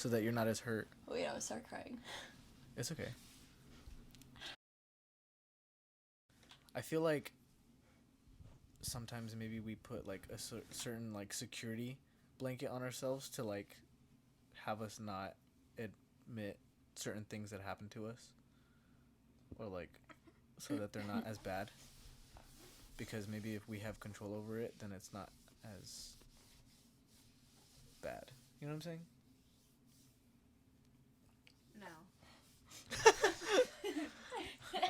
so that you're not as hurt. Wait, I would start crying. It's okay. I feel like sometimes maybe we put like a certain like security blanket on ourselves to like have us not admit certain things that happen to us, or like so that they're not as bad, because maybe if we have control over it, then it's not as bad. You know what I'm saying? No.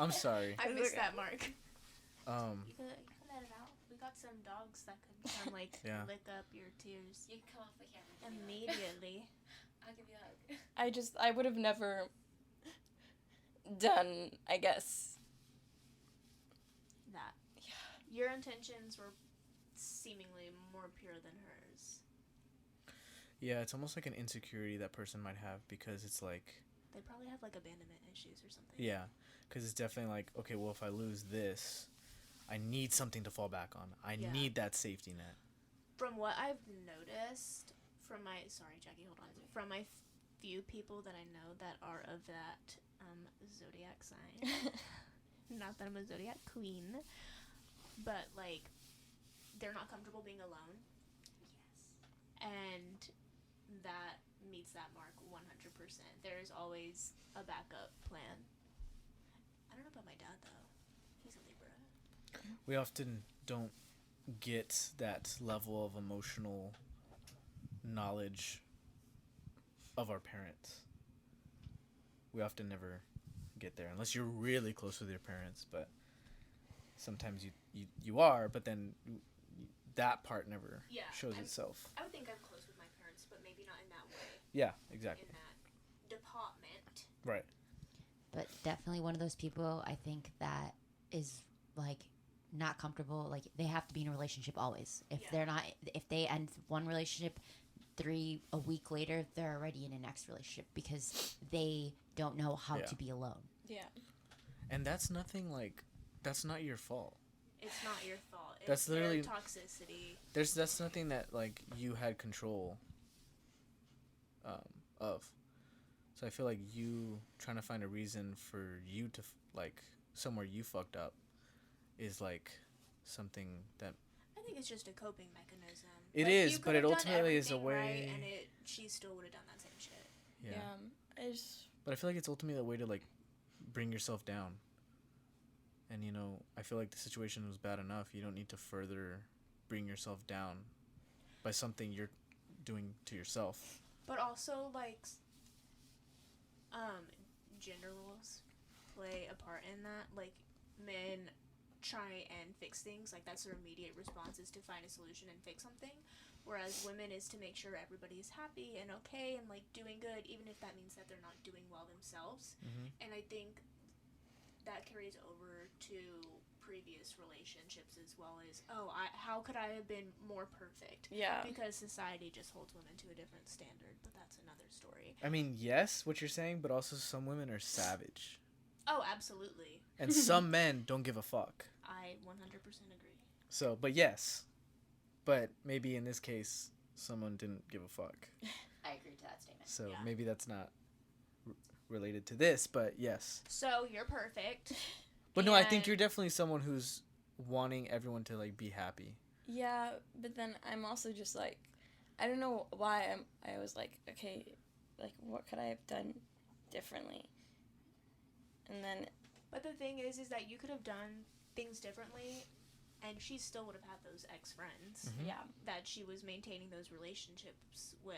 I'm sorry. I missed that mark. Um, You could let it out. We got some dogs that could come, like, Yeah. lick up your tears You can come off the camera. Give me a hug. immediately. I'll give you a hug. I would have never done, I guess. That. Your intentions were seemingly more pure than hers. yeah, it's almost like an insecurity that person might have, because it's like, They probably have, like, abandonment issues or something. yeah, because it's definitely like, okay, well, if I lose this, I need something to fall back on. I Yeah. need that safety net. From what I've noticed, sorry, Jackie, hold on. From my few people that I know that are of that zodiac sign. Not that I'm a zodiac queen, but, like, they're not comfortable being alone. Yes. And that meets that mark 100%. There is always a backup plan. I don't know about my dad, though. He's a Libra. We often don't get that level of emotional knowledge of our parents. We often never get there unless you're really close with your parents, but sometimes you are, but then that part never shows itself. I would think I'm close with my parents, but maybe not in that way. Yeah, exactly. In that department. Right. But definitely one of those people, I think, that is like not comfortable. Like, they have to be in a relationship always. If they're not, if they end one relationship, a week later they're already in a next relationship because they don't know how to be alone. Yeah. And that's nothing like, that's not your fault. It's not your fault. It's That's literally their toxicity. That's nothing that like you had control of. So I feel like you trying to find a reason for you to like somewhere you fucked up is like something that I think it's just a coping mechanism. It Like, is, you but it could've done ultimately is a everything way. right, and she still would have done that same shit. Yeah. I just. But I feel like it's ultimately a way to like bring yourself down. And you know, I feel like the situation was bad enough. You don't need to further bring yourself down by something you're doing to yourself. But also, like, gender roles play a part in that. Like, men try and fix things. Like, that's their immediate response, is to find a solution and fix something. Whereas women is to make sure everybody's happy and okay and, like, doing good, even if that means that they're not doing well themselves. Mm-hmm. And I think that carries over to previous relationships as well as, how could I have been more perfect? Yeah. Because society just holds women to a different standard, but that's another story. I mean, yes, what you're saying, but also some women are savage. Oh, absolutely. And some men don't give a fuck. I 100% agree. So, but yes. But maybe in this case, someone didn't give a fuck. I agree to that statement. So Yeah. maybe that's not related to this, but yes. So, you're perfect. But no, I think you're definitely someone who's wanting everyone to like be happy. Yeah, but then I'm also just like, I don't know why I was like, okay, like what could I have done differently? And then. But the thing is that you could have done things differently, and she still would have had those ex-friends. Mm-hmm. Yeah. That she was maintaining those relationships with.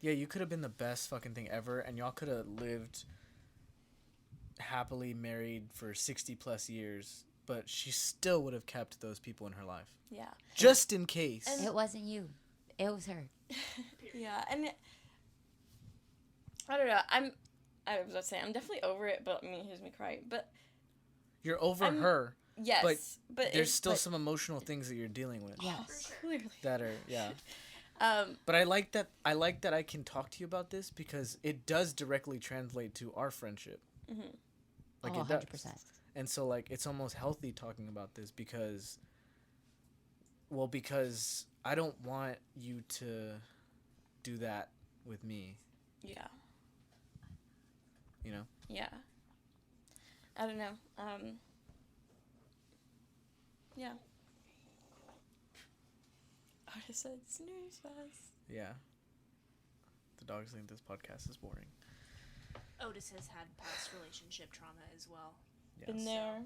Yeah, you could have been the best fucking thing ever, and y'all could have lived happily married for 60 plus years, but she still would have kept those people in her life. Yeah. Just in case. And- It wasn't you. It was her. Yeah, and I don't know. I was about to say I'm definitely over it, but I mean, here's me cry. But You're over her, yes, but there's still some emotional things that you're dealing with. Yes. For sure. clearly. That are, yeah. But I like that I can talk to you about this because it does directly translate to our friendship. Mm-hmm. Like, Oh, it does. 100%. And so, like, it's almost healthy talking about this because I don't want you to do that with me. Yeah. You know? Yeah. I don't know. Yeah. Artist said snooze fast. Yeah. The dogs think this podcast is boring. Otis has had past relationship trauma as well. Yes. Been there.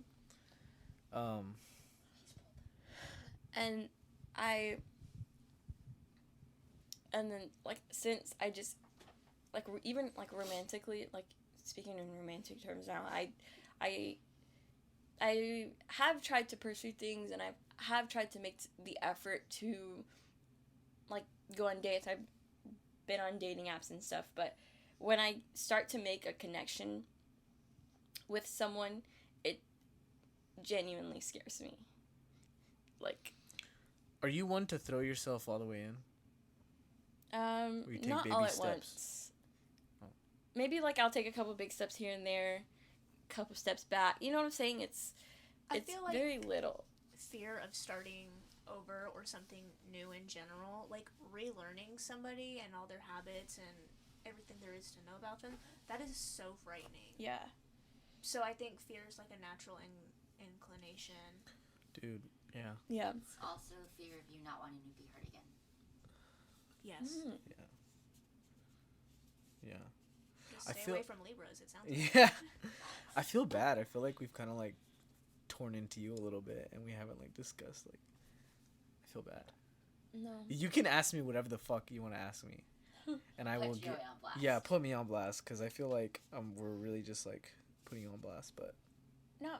And then, like, since I just, like, even, like, romantically, like, speaking in romantic terms now, I have tried to pursue things, and I have tried to make the effort to, like, go on dates. I've been on dating apps and stuff, but when I start to make a connection with someone, it genuinely scares me. Like, are you one to throw yourself all the way in? Or you take not baby all at steps? once. Oh. Maybe, like, I'll take a couple big steps here and there, couple steps back. You know what I'm saying? It's I feel like very little. fear of starting over or something new in general, like relearning somebody and all their habits and everything there is to know about them, that is so frightening. Yeah. So I think fear is like a natural inclination. Dude, yeah. Yeah. It's also fear of you not wanting to be hurt again. Yes. Mm. Yeah. Just I stay feel- away from Libras, it sounds like. Yeah. I feel bad. I feel like we've kind of like torn into you a little bit and we haven't like discussed like I feel bad. No. You can ask me whatever the fuck you want to ask me. And I Put will Joey get on blast. yeah, put me on blast cuz I feel like we're really just like putting you on blast, but No.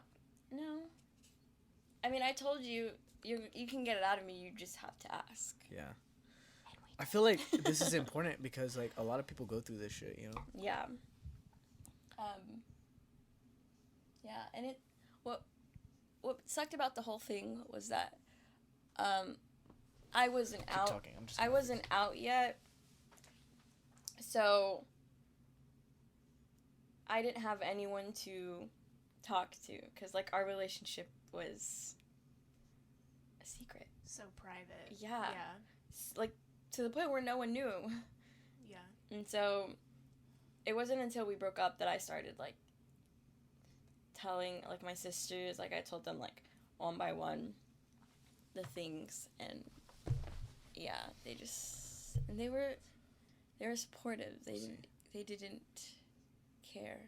I mean, I told you, you can get it out of me. You just have to ask. yeah. I feel like this is important because like a lot of people go through this shit, you know. Yeah. Yeah, and what sucked about the whole thing was that I wasn't Keep out. talking. I'm just I wasn't out yet. So I didn't have anyone to talk to cuz like our relationship was a secret. So private. Yeah. Yeah. Like to the point where no one knew. Yeah. And so it wasn't until we broke up that I started like telling like my sisters, like I told them like one by one the things, and yeah, they were supportive. They didn't care.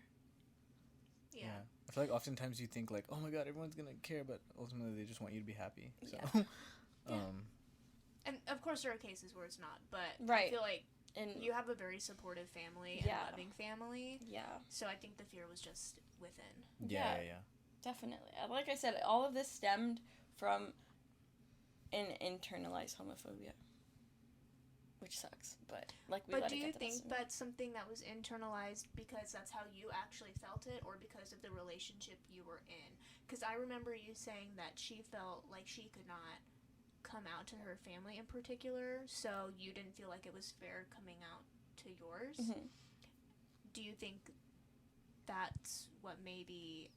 Yeah. I feel like oftentimes you think like, "Oh my god, everyone's going to care," but ultimately they just want you to be happy. So Yeah. And of course there are cases where it's not, but Right. I feel like And you have a very supportive family Yeah. and loving family. yeah, So I think the fear was just within. yeah. definitely. Like I said, all of this stemmed from an internalized homophobia, which sucks. But like, we But let do it you get to think us. that's something that was internalized because that's how you actually felt it, or because of the relationship you were in? Because I remember you saying that she felt like she could not come out to her family in particular, so you didn't feel like it was fair coming out to yours. Mhm. Do you think that's what maybe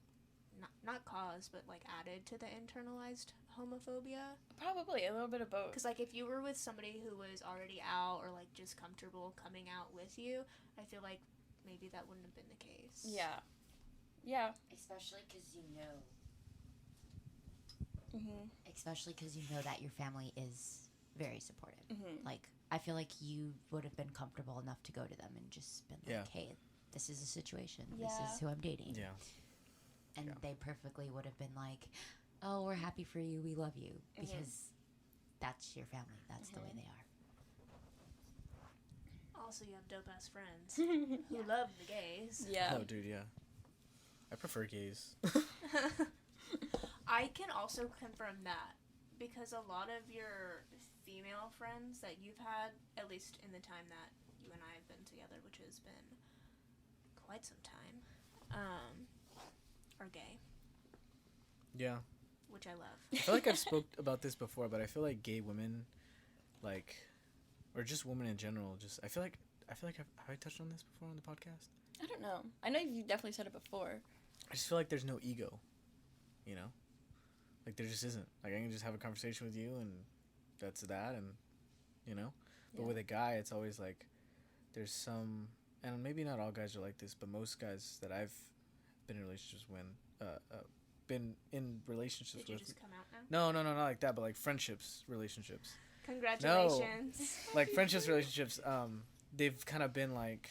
not caused, but like added to the internalized homophobia? Probably a little bit of both. Because like if you were with somebody who was already out or like just comfortable coming out with you, I feel like maybe that wouldn't have been the case. Yeah. Especially because you know. Mhm. Especially because you know that your family is very supportive. Mhm. Like, I feel like you would have been comfortable enough to go to them and just been like, Yeah. hey, this is a situation. Yeah. This is who I'm dating. Yeah. And Yeah. they perfectly would have been like, oh, we're happy for you. We love you. Because that's your family. That's the way they are. Also, you have dope ass friends who love the gays. Yeah. Oh, dude, yeah. I prefer gays. I can also confirm that because a lot of your female friends that you've had, at least in the time that you and I have been together, which has been quite some time, are gay, Yeah. which I love. I feel like I've spoke about this before, but I feel like gay women, like, or just women in general, I feel like have I touched on this before on the podcast? I don't know. I know you've definitely said it before. I just feel like there's no ego, you know? Like, there just isn't. Like, I can just have a conversation with you, and that's that, and, you know? But Yeah. with a guy, it's always like, there's some and maybe not all guys are like this, but most guys that I've been in relationships Did you with. just come out now? No, not like that, but like relationships. Congratulations. Like friendships, relationships. They've kind of been like,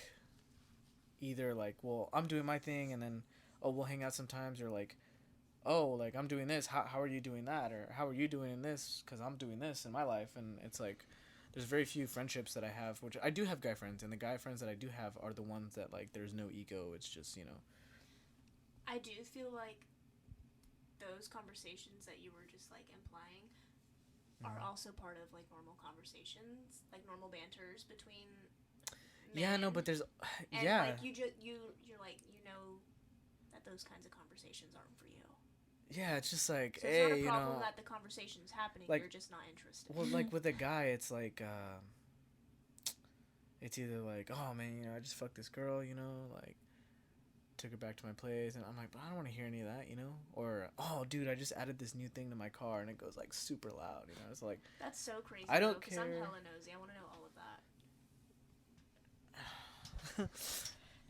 either like, well, I'm doing my thing, and then, oh, we'll hang out sometimes, or like, oh, like I'm doing this. How are you doing that? Or how are you doing this? Because I'm doing this in my life, and it's like, there's very few friendships that I have, which I do have guy friends, and the guy friends that I do have are the ones that like there's no ego. It's just, you know. I do feel like those conversations that you were just like implying are also part of like normal conversations, like normal banters between men. Yeah, no, but there's and, yeah. like you're like, you know that those kinds of conversations aren't for you. Yeah, it's just like, So hey, it's not a you problem know, that the conversation's happening, like, you're just not interested. well, like with a guy, it's like, it's either like, oh man, you know, I just fucked this girl, you know, like, took her back to my place, and I'm like, but I don't want to hear any of that, you know, or, oh, dude, I just added this new thing to my car, and it goes like super loud, you know, it's like, That's so crazy. I don't because I'm care. hella nosy. I want to know all of that.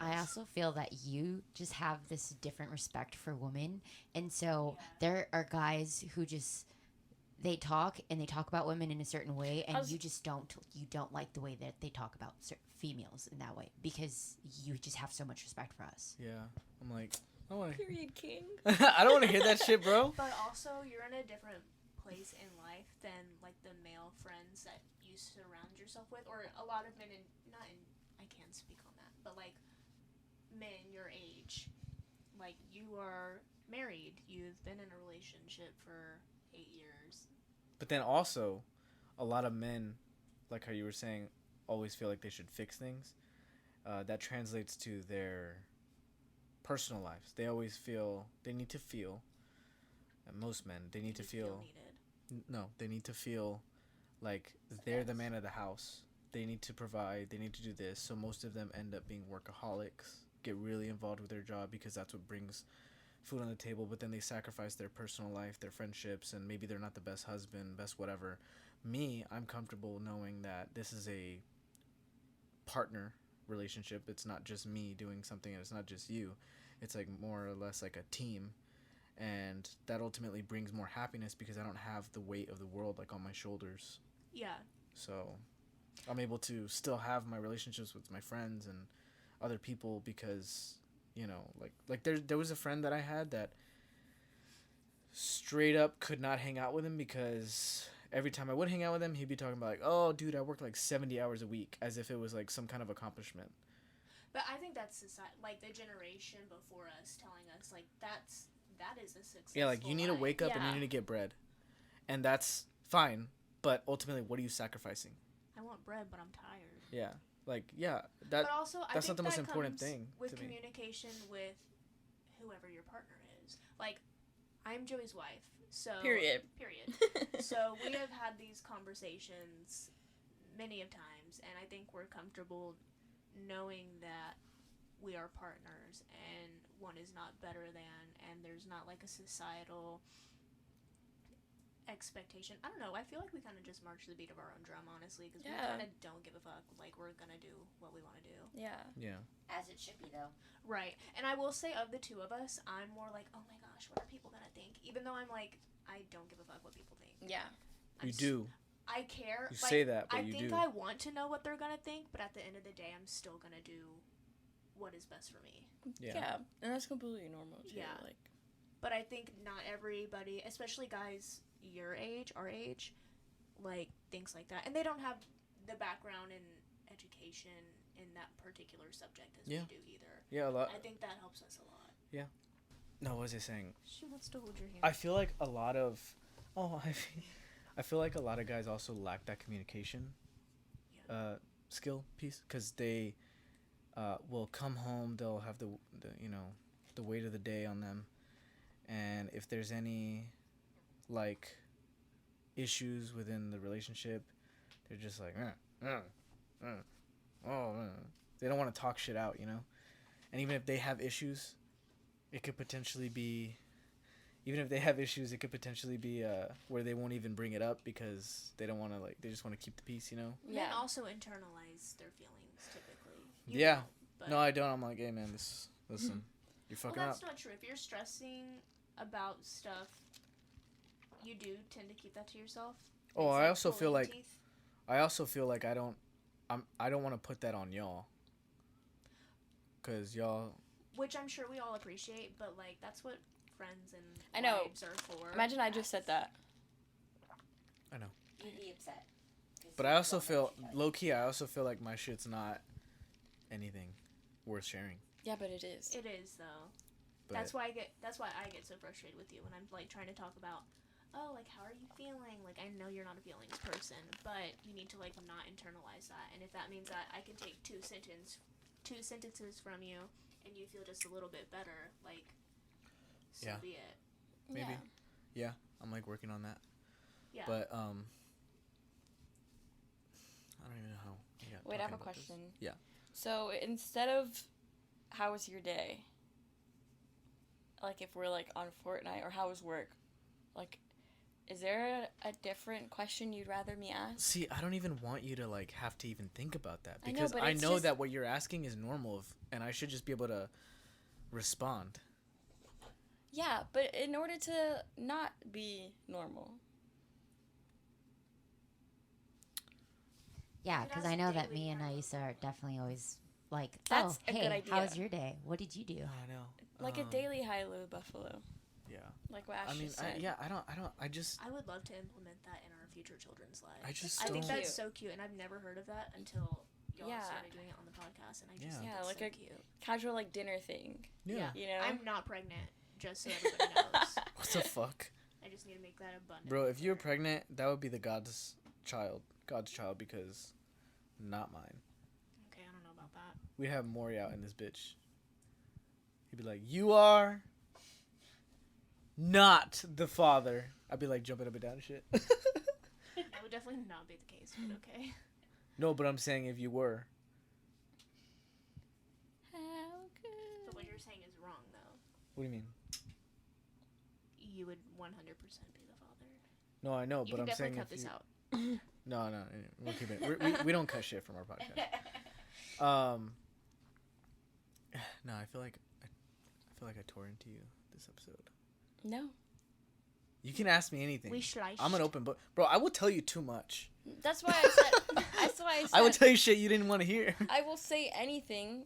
I also feel that you just have this different respect for women, and so there are guys who just they talk about women in a certain way, and you just don't like the way that they talk about females in that way, because you just have so much respect for us. yeah, I'm like, I want to. Period king. I don't want to hear that shit, bro. But also, you're in a different place in life than like the male friends that you surround yourself with, or a lot of men I can't speak on that, but like men your age, like you are married, you've been in a relationship for 8 years. But then also, a lot of men, like how you were saying, always feel like they should fix things. That translates to their personal lives. They always feel they need to feel. And most men, they need to feel. No, they need to feel like they're the man of the house. They need to provide. They need to do this. So most of them end up being workaholics. Get really involved with their job because that's what brings food on the table, but then they sacrifice their personal life, their friendships, and maybe they're not the best husband, best whatever. Me, I'm comfortable knowing that this is a partner relationship. It's not just me doing something, and it's not just you. It's like more or less like a team, and that ultimately brings more happiness because I don't have the weight of the world like on my shoulders. Yeah. So I'm able to still have my relationships with my friends and other people because, you know, like there was a friend that I had that straight up could not hang out with him because every time I would hang out with him, he'd be talking about like, oh, dude, I worked like 70 hours a week, as if it was like some kind of accomplishment. But I think that's society, like the generation before us telling us like that is a successful Yeah, like you need to wake up and you Yeah. need to get bread, and that's fine. But ultimately, what are you sacrificing? I want bread, but I'm tired. Yeah, like yeah, that But also, I that's think not the most that important comes thing with to me. communication with whoever your partner is. Like, I'm Joey's wife, so Period. So we have had these conversations many of times, and I think we're comfortable knowing that we are partners, and one is not better than, and there's not like a societal expectation. I don't know. I feel like we kind of just march to the beat of our own drum, honestly, because we Yeah. kind of don't give a fuck. Like, we're gonna do what we want to do. Yeah. Yeah, As it should be, though. Right. And I will say, of the two of us, I'm more like, oh my gosh, what are people gonna think? Even though I'm like, I don't give a fuck what people think. Yeah. you do. I care. You like, say that, but I you think do. I want to know what they're gonna think, but at the end of the day, I'm still gonna do what is best for me. Yeah. And that's completely normal too. Yeah. Like, But I think not everybody, especially guys your age, our age, like thinks like that, and they don't have the background in education in that particular subject as Yeah. we do either. Yeah, a lot. I think that helps us a lot. No, what was I saying? She wants to hold your hand. I feel like a lot of, I feel like a lot of guys also lack that communication, skill piece, because they, will come home. They'll have the you know, the weight of the day on them, and if there's any, like, issues within the relationship, they're just like, they don't want to talk shit out, you know, and even if they have issues, it could potentially be. Even if they have issues, it could potentially be where they won't even bring it up because they don't want to, like, they just want to keep the peace, you know? Men Yeah. also internalize their feelings typically. Yeah. Don't, But No, I don't. I'm like, hey man, listen, you're well, fucking up. that's not true. If you're stressing about stuff, you do tend to keep that to yourself. Oh, It's I like also feel pulling like teeth. I don't want to put that on y'all. Cause y'all. Which I'm sure we all appreciate, but like that's what friends and I know. wives are for. Imagine I just said that. I know. You'd be upset. 'Cause But you I also want feel them to tell you. low key. I also feel like my shit's not anything worth sharing. Yeah, but it is. It is though. But That's why I get so frustrated with you when I'm like trying to talk about, oh, like how are you feeling? Like I know you're not a feelings person, but you need to like not internalize that. And if that means that I can take two sentences from you and you feel just a little bit better, like so Yeah. be it. maybe. Yeah. I'm like working on that. Yeah. But I don't even know how. Yeah, Wait, I have a talking about this. question. Yeah. So instead of how was your day? Like if we're like on Fortnite or how was work? Like, is there a different question you'd rather me ask? See, I don't even want you to like have to even think about that I know, because but I it's know just- that what you're asking is normal, and I should just be able to respond. Yeah, but in order to not be normal. Yeah, It because has I a know that daily me and high Ayssa are definitely always like, That's oh, a hey, good idea. how was your day? What did you do? I know. Like a daily high-low buffalo. Yeah. Like what Ash I mean, just said. I just, I would love to implement that in our future children's lives. I just I think don't- that's so cute, and I've never heard of that until y'all Yeah. started doing it on the podcast, and I just Yeah. think Yeah, it's like so a- cute. Casual like dinner thing. yeah. You know? I'm not pregnant, just so everybody knows. What the fuck? I just need to make that abundant. Bro, if you're pregnant, that would be the God's child, because not mine. Okay, I don't know about that. We'd have Maury out in this bitch. He'd be like, "You are not the father." I'd be like jumping up and down and shit. That would definitely not be the case, but okay. No, but I'm saying if you were. How But good. what you're saying is wrong, though. What do you mean? You would 100% be the father. No, I know, You but can I'm saying definitely cut if this you... out. No, we'll keep it. We don't cut shit from our podcast. No, I feel like I tore into you this episode. No. You can ask me anything. We schleiched. I'm an open book, bro. I will tell you too much. That's why I said that's why I said I will tell you shit you didn't want to hear. I will say anything.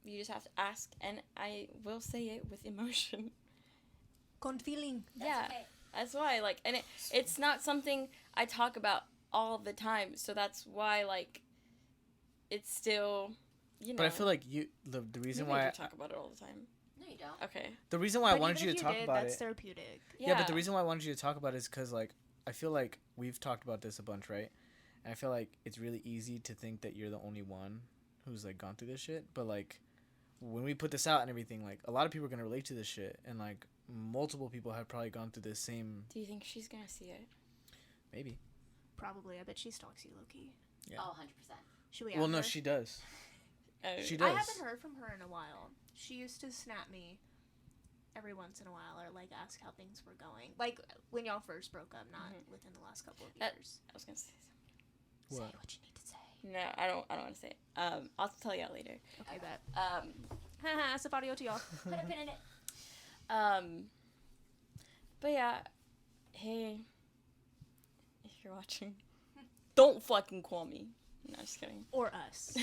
You just have to ask and I will say it with emotion. Con feeling. That's yeah. okay. That's why like and it's not something I talk about all the time, so that's why like it's still you know. But I feel like the reason maybe why I do talk about it all the time. No, you don't. Okay. the reason why I But wanted even you if to talk did, about that's it. therapeutic. Yeah, but the reason why I wanted you to talk about it is because, like, I feel like we've talked about this a bunch, right? And I feel like it's really easy to think that you're the only one who's, like, gone through this shit. But, like, when we put this out and everything, like, a lot of people are going to relate to this shit. And, like, multiple people have probably gone through this same... Do you think she's gonna see it? Maybe. Probably. I bet she stalks you, low-key. Yeah. Oh, 100%. Should we Well, ask no, her? she does. She I does. haven't heard from her in a while. She used to snap me every once in a while or, like, ask how things were going. Like, when y'all first broke up, not within the last couple of That- years. I was gonna say Say What? what you need to say. something. No, I don't want to say it. I'll tell y'all later. Okay, bet. Um, Sip audio to y'all. Put a pin in it. but yeah, hey, if you're watching, don't fucking call me. No, just kidding. Or us.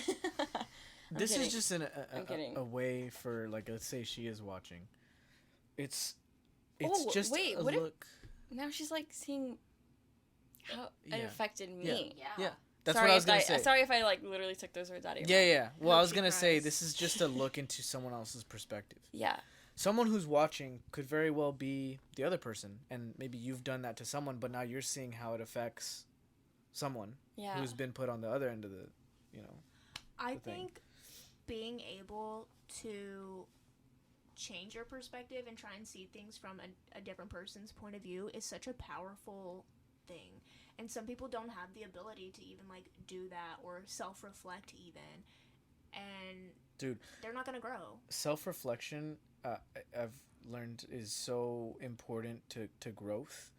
I'm This kidding. is just I'm kidding. a way for, like, let's say she is watching. It's Oh, just wait, a what if- look. Now she's like seeing how it Yeah. affected me. Yeah. Yeah. That's sorry what I was if going to say. Sorry if I like literally took those words out of your Yeah, mouth. yeah. Well, I Hope was she going to say cries. this is just a look into someone else's perspective. Yeah. Someone who's watching could very well be the other person, and maybe you've done that to someone, but now you're seeing how it affects someone Yeah. who's been put on the other end of the, I the thing. think being able to change your perspective and try and see things from a different person's point of view is such a powerful thing. And some people don't have the ability to even, like, do that or self-reflect even. And Dude. they're not going to grow. Self-reflection, I've learned, is so important to growth.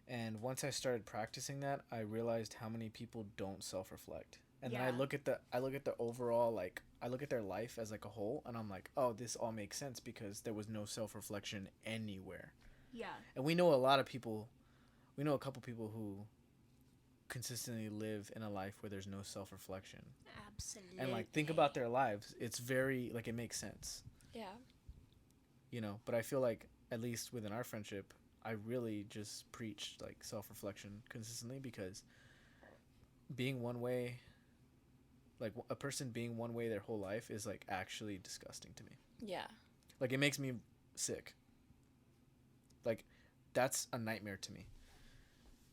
And once I started practicing that, I realized how many people don't self-reflect. And then I Yeah. look at the overall, like, I look at their life as like a whole, and I'm like, oh, this all makes sense because there was no self-reflection anywhere. Yeah. And we know a lot of people, we know a couple people who consistently live in a life where there's no self-reflection. Absolutely. And like think about their lives. It's very like it makes sense. Yeah. You know, but I feel like at least within our friendship, I really just preach like self-reflection consistently because being one way, like a person being one way their whole life is like actually disgusting to me. Yeah. Like it makes me sick. Like that's a nightmare to me.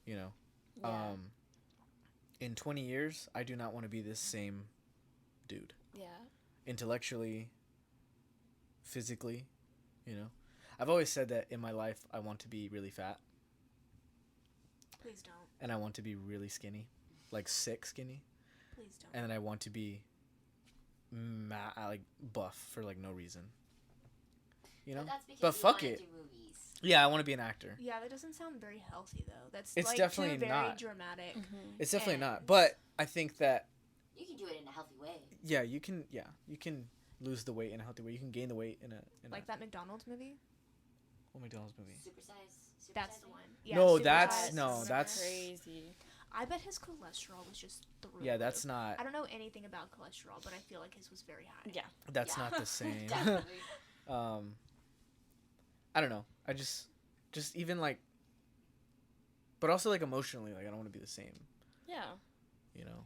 You know. Yeah. In 20 years, I do not want to be this same dude. Yeah. Intellectually, physically, you know. I've always said that in my life I want to be really fat Please don't. and I want to be really skinny, like sick skinny, Please don't. and then I want to be like buff for like no reason. You know? But that's because But you fuck wanna it. do movies. Yeah, I want to be an actor. Yeah, that doesn't sound very healthy though. That's It's like definitely two very not. dramatic. It's definitely not. ends. But I think that You can do it in a healthy way. you can lose the weight in a healthy way. You can gain the weight in a Like that McDonald's movie. what McDonald's movie? Supersize. That's the Supersizing? one. Yeah, No, Super that's- Size. no, Remember? that's- crazy. I bet his cholesterol was just through. Yeah, the that's roof. not I don't know anything about cholesterol, but I feel like his was very high. Yeah. that's Yeah. not the same. Definitely. I don't know. I just even like, but also like emotionally, like I don't want to be the same. Yeah. You know.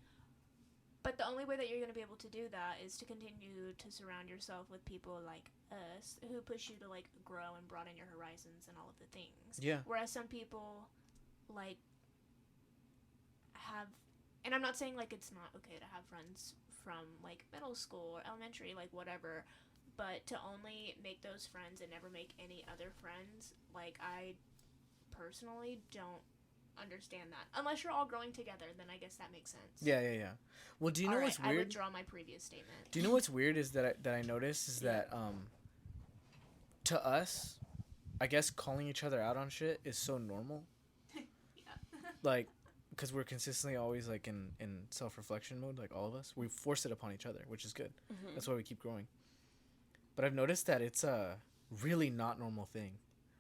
But the only way that you're going to be able to do that is to continue to surround yourself with people like us who push you to like grow and broaden your horizons and all of the things. Yeah. Whereas some people like have, and I'm not saying like it's not okay to have friends from like middle school or elementary, like whatever, but to only make those friends and never make any other friends, like I personally don't understand that. Unless you're all growing together, then I guess that makes sense. Yeah. Well, do you know All right, what's I weird? withdraw my previous statement. Do you know what's weird is that I noticed is that to us, I guess calling each other out on shit is so normal. Like, because we're consistently always like in self-reflection mode, like all of us. We force it upon each other, which is good. Mm-hmm. That's why we keep growing. But I've noticed that it's a really not normal thing.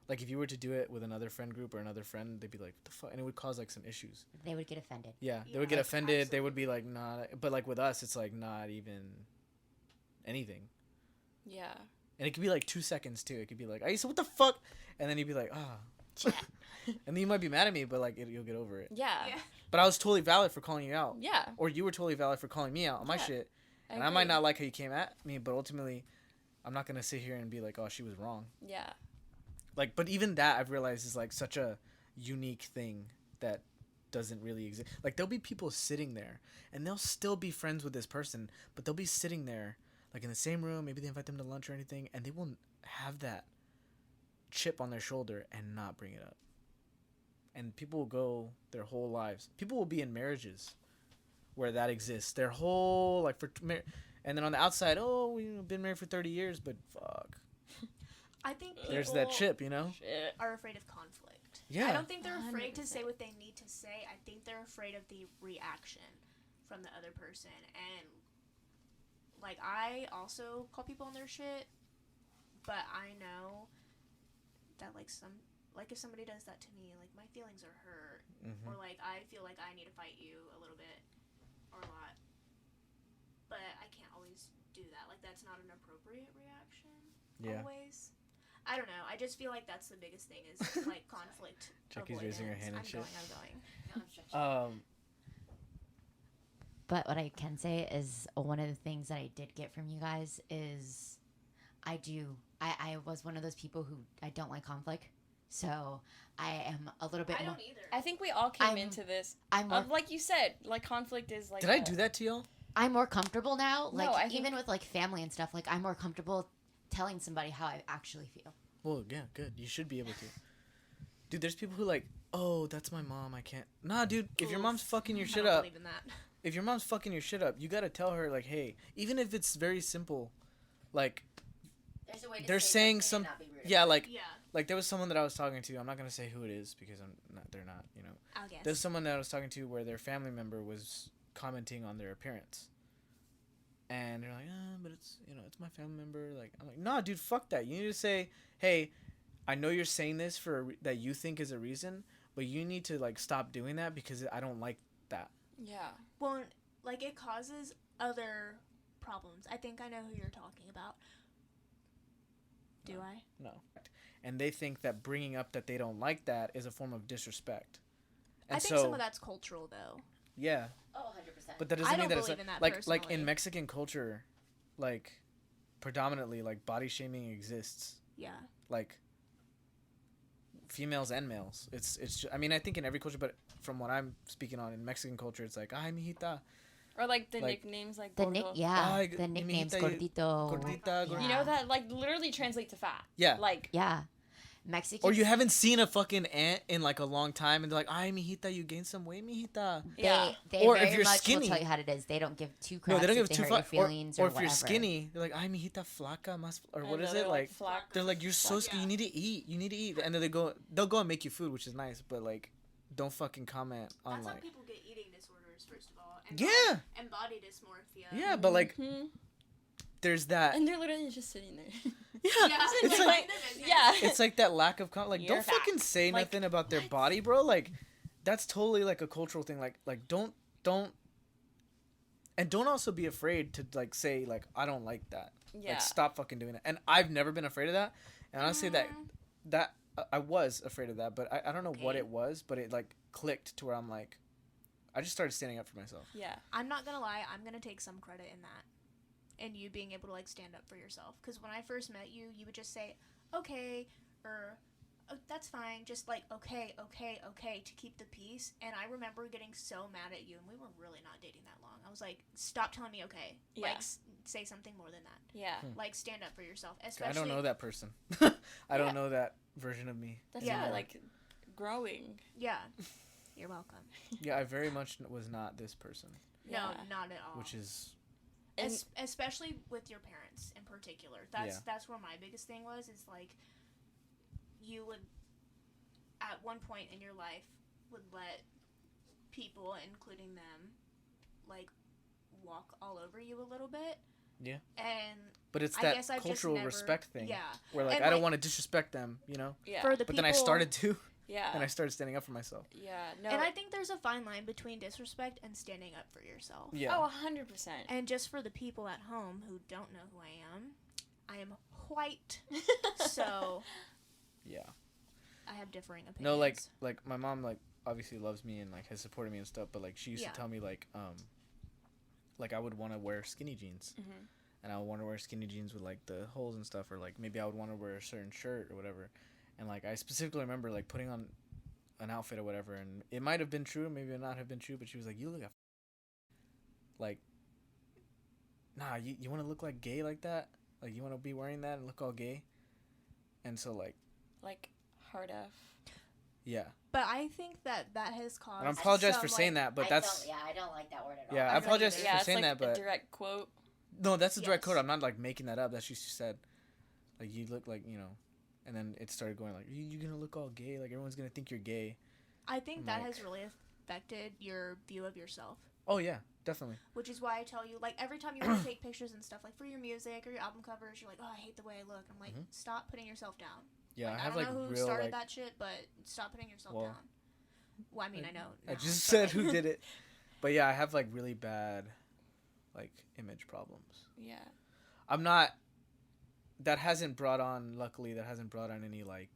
Like if you were to do it with another friend group or another friend, they'd be like, "What the fuck?" And it would cause like some issues. They would get offended. Yeah, they Yeah, would get like, offended. They would be like, "Nah." But like with us, it's like not even anything. Yeah. And it could be like 2 seconds too. It could be like, "Ayssa, what the fuck?" And then you'd be like, "Ah." Chat. And then you might be mad at me, but like you'll get over it. Yeah. Yeah. But I was totally valid for calling you out. Yeah. Or you were totally valid for calling me out on my Yeah, shit. And I might not like how you came at me, but ultimately, I'm not gonna sit here and be like, "Oh, she was wrong." Yeah. Like, but even that I've realized is like such a unique thing that doesn't really exist. Like there'll be people sitting there and they'll still be friends with this person, but they'll be sitting there like in the same room, maybe they invite them to lunch or anything, and they will have that chip on their shoulder and not bring it up. And people will go their whole lives. People will be in marriages where that exists. Their whole like and then on the outside, "Oh, we've been married for 30 years, but fuck." I think people There's that chip, you know? Shit. are afraid of conflict. Yeah. I don't think they're afraid to 100%. say what they need to say. I think they're afraid of the reaction from the other person. And like I also call people on their shit, but I know that like if somebody does that to me, like my feelings are hurt, Mm-hmm. or like I feel like I need to fight you a little bit or a lot. But I can't always do that. Like that's not an appropriate reaction. Yeah. Always. I don't know. I just feel like that's the biggest thing is like conflict. Jackie's raising her hand and I'm shit. I'm going. No, I'm stretching. But what I can say is one of the things that I did get from you guys is I was one of those people who I don't like conflict. So I am a little bit I more. don't either. I think we all came I'm- into this. I'm more, Like you said, like conflict is like. Did I do that to y'all? I'm more comfortable now. Like No, I think- even with like family and stuff, like I'm more comfortable telling somebody how I actually feel. Well, yeah, good. You should be able to. Dude, there's people who like, "Oh, that's my mom. I can't." Nah, dude. If your Oof. mom's fucking your I shit don't up, believe in that. if your mom's fucking your shit up, you gotta tell her like, "Hey," even if it's very simple, like, There's a way to they're say saying something some- and not be rude. yeah, like, Yeah. like there was someone that I was talking to. I'm not gonna say who it is because they're not. You know. I'll guess. There's someone that I was talking to where their family member was commenting on their appearance, and they're like, but it's it's my family member. Like I'm like, nah, dude, fuck that. You need to say, hey, I know you're saying this that you think is a reason, but you need to like stop doing that because I don't like that. Yeah. Well, like it causes other problems. I think I know who you're talking about. Do No. I? No. And they think that bringing up that they don't like that is a form of disrespect. And I think some of that's cultural though. Yeah. Oh, 100%. But that doesn't I mean don't that it's believe in that like personally. in Mexican culture, like predominantly like body shaming exists. Yeah. Like females and males. I mean, I think in every culture, but from what I'm speaking on in Mexican culture, it's like, ay, mijita. Or like the Like, nicknames like The gordo. the nicknames mijita, gordito. Gordita, Yeah. You know that like literally translate to fat. Yeah. Like Yeah, Mexican. Or you haven't seen a fucking ant in like a long time, and they're like, "Ay, mijita, you gained some weight, mijita." Yeah. They Or very if you're much skinny- will tell you how it is. They don't give two craps No, they don't if give two hurt your fuck. feelings Or or if you're whatever. skinny, they're like, "Ay, mijita, flaca, más." Or what And is they're it like? flac- They're like, "You're so Flac- skinny. You need to eat. You need to eat." And then they'll go and make you food, which is nice, but like, don't fucking comment on That's how like. people get eating disorders, first of all. And Yeah. And body dysmorphia. Yeah, but like, Mhm. there's that. And they're literally just sitting there. Yeah, Yeah, it's like yeah. it's like that lack of like You're don't fat. fucking say Like, nothing about their body, bro. Like that's totally like a cultural thing. Like don't and don't also be afraid to like say like I don't like that. Yeah. Like stop fucking doing it. And I've never been afraid of that. And honestly that I was afraid of that, but I don't know what Okay. it was, but it like clicked to where I'm like I just started standing up for myself. Yeah. I'm not gonna lie, I'm gonna take some credit in that. And you being able to like stand up for yourself. Because when I first met you, you would just say, okay, or oh, that's fine, just like okay to keep the peace. And I remember getting so mad at you, and we were really not dating that long. I was like, stop telling me okay. Yeah. Like say something more than that. Yeah. Like stand up for yourself. Especially I don't know that person. I don't know that version of me. That's Yeah. why like growing. Yeah. You're welcome. Yeah, I very much was not this person, No, Yeah. not at all. which is And Especially with your parents in particular. That's where my biggest thing was, is like you would at one point in your life would let people, including them, like walk all over you a little bit. Yeah. And but it's I that guess I've just cultural never- respect thing. Yeah. Where like And, I don't like- want to disrespect them, you know. yeah. For the But people, then I started to, yeah. and I started standing up for myself. Yeah. No. and I think there's a fine line between disrespect and standing up for yourself. Yeah. Oh, 100%. And just for the people at home who don't know who I am white, so Yeah. I have differing opinions. No, like my mom like obviously loves me and like has supported me and stuff, but like she used Yeah. to tell me like I would want to wear skinny jeans. Mhm. And I would want to wear skinny jeans with like the holes and stuff, or like maybe I would want to wear a certain shirt or whatever. And like I specifically remember like putting on an outfit or whatever, and it might have been true, maybe it not have been true, but she was like, "You look like, nah, you want to look like gay like that? Like you want to be wearing that and look all gay?" And so like Like hard F. yeah, But I think that has caused. and I apologize some, for saying like, that, but I that's don't like that word at all. yeah, I don't apologize either. for Yeah, it's saying like that, but a direct quote. no, that's a direct Yes. quote. I'm not like making that up. That's what she said. Like you look like and then it started going like you're gonna look all gay. Like everyone's gonna think you're gay. I think I'm that like- has really affected your view of yourself. Oh yeah, definitely. Which is why I tell you, like, every time you want to take pictures and stuff, like for your music or your album covers, you're like, oh, I hate the way I look. I'm like, Mhm. stop putting yourself down. Yeah, Like, I have don't like know who real started like. that shit, but stop putting yourself Well, down. Well, I mean, I know. I now, just but, said like- who did it, but yeah, I have like really bad, like image problems. Yeah. I'm not. That hasn't brought on. Luckily, that hasn't brought on any like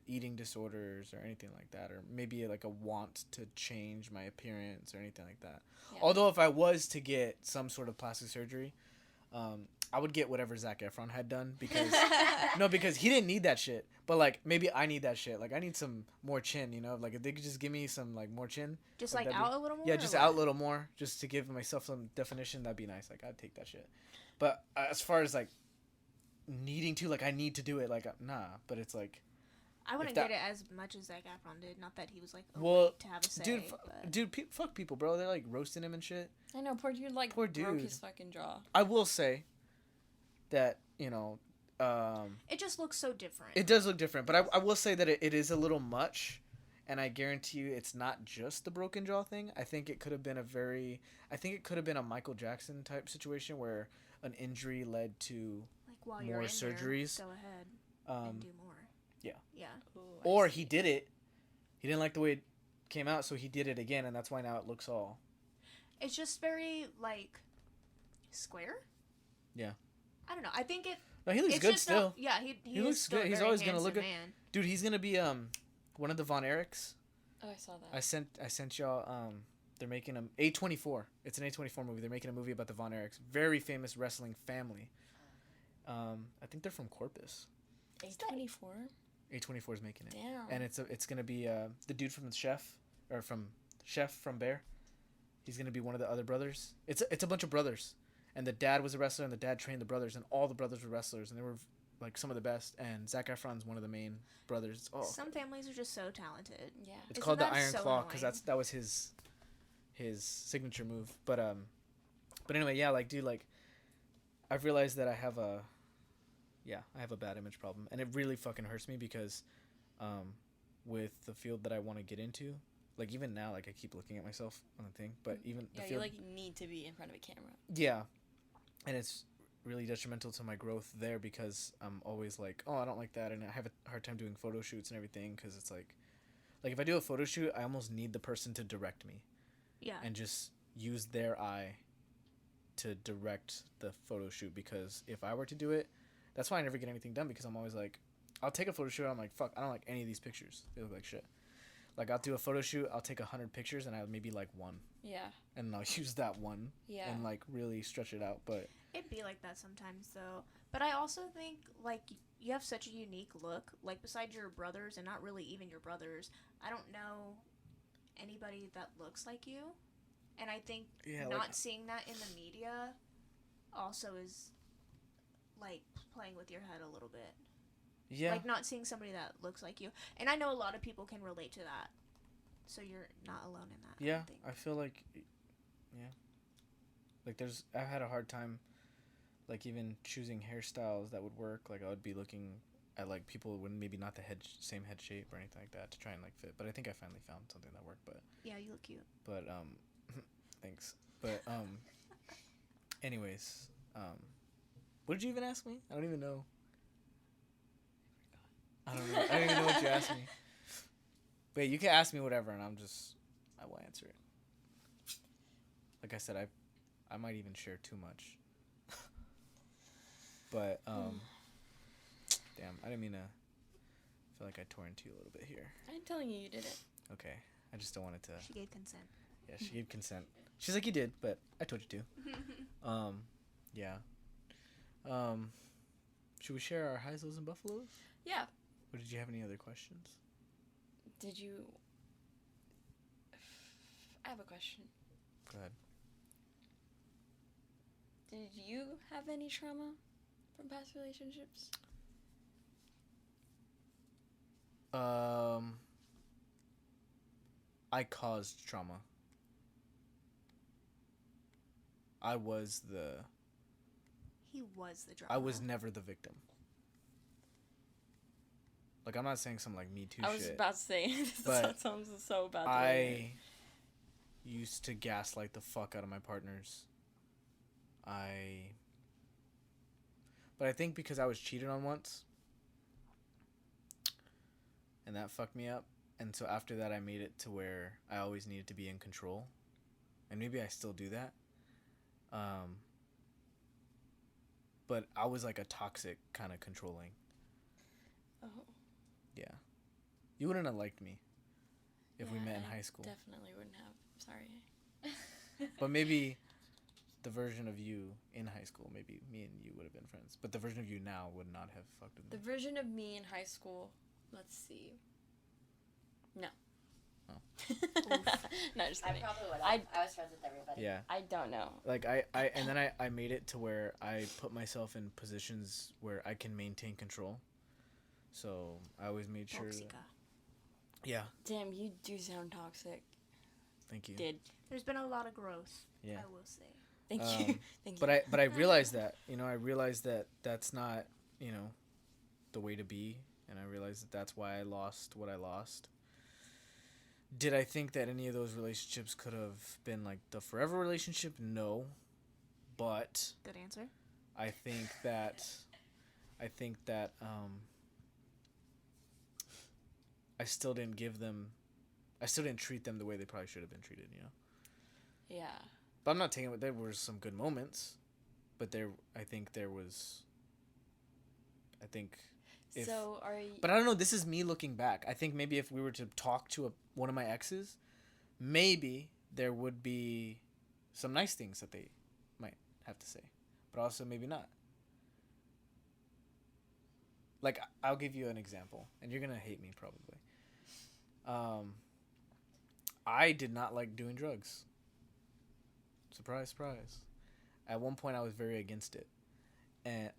eating disorders or anything like that, or maybe like a want to change my appearance or anything like that. Yeah. Although, if I was to get some sort of plastic surgery, I would get whatever Zac Efron had done because because he didn't need that shit. But like maybe I need that shit. Like I need some more chin. Like if they could just give me some like more chin. Just Like, like that'd out a little more? Yeah, or just what? out a little more, just to give myself some definition. That'd be nice. Like I'd take that shit. But as far as like needing to, like I need to do it. Like nah. But it's like, I wouldn't that- get it as much as Zac Efron did. Not that he was like a Well, way to have a say. dude, but... dude, fuck people, bro. They're like roasting him and shit. I know, poor dude, like, Poor broke dude. his fucking jaw. I will say that It just looks so different. It does look different, but I will say that it is a little much, and I guarantee you it's not just the broken jaw thing. I think it could have been a Michael Jackson type situation where an injury led to like while more you're in surgeries. there, go ahead um, and do more. yeah. Yeah. Ooh, I or see. he did it. He didn't like the way it came out, so he did it again, and that's why now it looks all. It's just very like square. Yeah. I don't know. I think it. No, he looks It's good just still. not, yeah, he He is looks still good. a He's very always gonna look handsome good. man. Dude, he's gonna be one of the Von Erichs. Oh, I saw that. I sent y'all they're making a A24. It's an A24 movie. They're making a movie about the Von Erichs, very famous wrestling family. I think they're from Corpus. A24. A24 is making it. Damn. And it's gonna be the dude from Chef from Bear. He's gonna be one of the other brothers. It's a bunch of brothers, and the dad was a wrestler, and the dad trained the brothers, and all the brothers were wrestlers, and they were like some of the best. And Zac Efron's one of the main brothers. Oh, Some families are just so talented. Yeah. it's Isn't called the that Iron so Claw because annoying? that was his signature move. But anyway, yeah, like dude, like I've realized that I have a bad image problem, and it really fucking hurts me because with the field that I want to get into, like even now, like I keep looking at myself on the thing, but even the Yeah, you field, like need to be in front of a camera. yeah, and it's really detrimental to my growth there because I'm always like, oh, I don't like that, and I have a hard time doing photo shoots and everything because it's like if I do a photo shoot, I almost need the person to direct me Yeah. and just use their eye to direct the photo shoot, because if I were to do it, that's why I never get anything done, because I'm always like, I'll take a photo shoot and I'm like, fuck, I don't like any of these pictures, they look like shit. Like I'll do a photo shoot, I'll take 100 pictures and I'll maybe like one, Yeah. and I'll use that one Yeah. and like really stretch it out. But It'd be like that sometimes, though. But I also think, like, you have such a unique look. Like, besides your brothers, and not really even your brothers, I don't know anybody that looks like you. And I think yeah, not like, seeing that in the media also is, like, playing with your head a little bit. yeah, Like, not seeing somebody that looks like you. And I know a lot of people can relate to that. So you're not alone in that. I yeah, don't think. I feel like, yeah, like I've had a hard time, like even choosing hairstyles that would work. Like I would be looking at like people with maybe not the same head shape or anything like that to try and like fit. But I think I finally found something that worked. But Yeah, you look cute. thanks. But anyways, what did you even ask me? I don't even know. I don't know. I don't even know what you asked me. But you can ask me whatever, and I will answer it. Like I said, I might even share too much. But damn, I didn't mean to. I feel like I tore into you a little bit here. I'm telling you, you did it. Okay, I just don't want it to. She gave consent. Yeah, she gave consent. She's like, you did, but I told you to. Yeah. Should we share our highs, lows, and buffaloes? Yeah. Or did you have any other questions? Did you? I have a question. Go ahead. Did you have any trauma from past relationships? I caused trauma. I was the. He was the drama. I was never the victim. Like, I'm not saying some like Me Too shit. I was about to say, But that sounds so bad. I used to gaslight the fuck out of my partners. But I think because I was cheated on once, and that fucked me up, and so after that I made it to where I always needed to be in control, and maybe I still do that. But I was like a toxic kind of controlling. Oh. Yeah. You wouldn't have liked me if we Yeah, met in I high school. Definitely wouldn't have. Sorry. But maybe the version of you in high school, maybe me and you would have been friends. But the version of you now would not have fucked with The me. version of me in high school, let's see. No. Oh. No, just I kidding. probably would. I- I was friends with everybody. Yeah. I don't know. Like and then I made it to where I put myself in positions where I can maintain control. So I always made sure that, Toxica. yeah, Damn, you do sound toxic. thank you. Did. There's been a lot of growth. Yeah. I will say. Thank Um, you. Thank But you. I realized that, I realized that that's not you know, the way to be, and I realized that that's why I lost what I lost. Did I think that any of those relationships could have been like the forever relationship? No. But Good answer. I think that I think that I still didn't treat them the way they probably should have been treated, you know. Yeah. But I'm not taking it. There were some good moments, but I think if, So are you? but I don't know. This is me looking back. I think maybe if we were to talk to one of my exes, maybe there would be some nice things that they might have to say, but also maybe not. Like, I'll give you an example, and you're gonna hate me probably. I did not like doing drugs. Surprise, surprise. At one point, I was very against it, and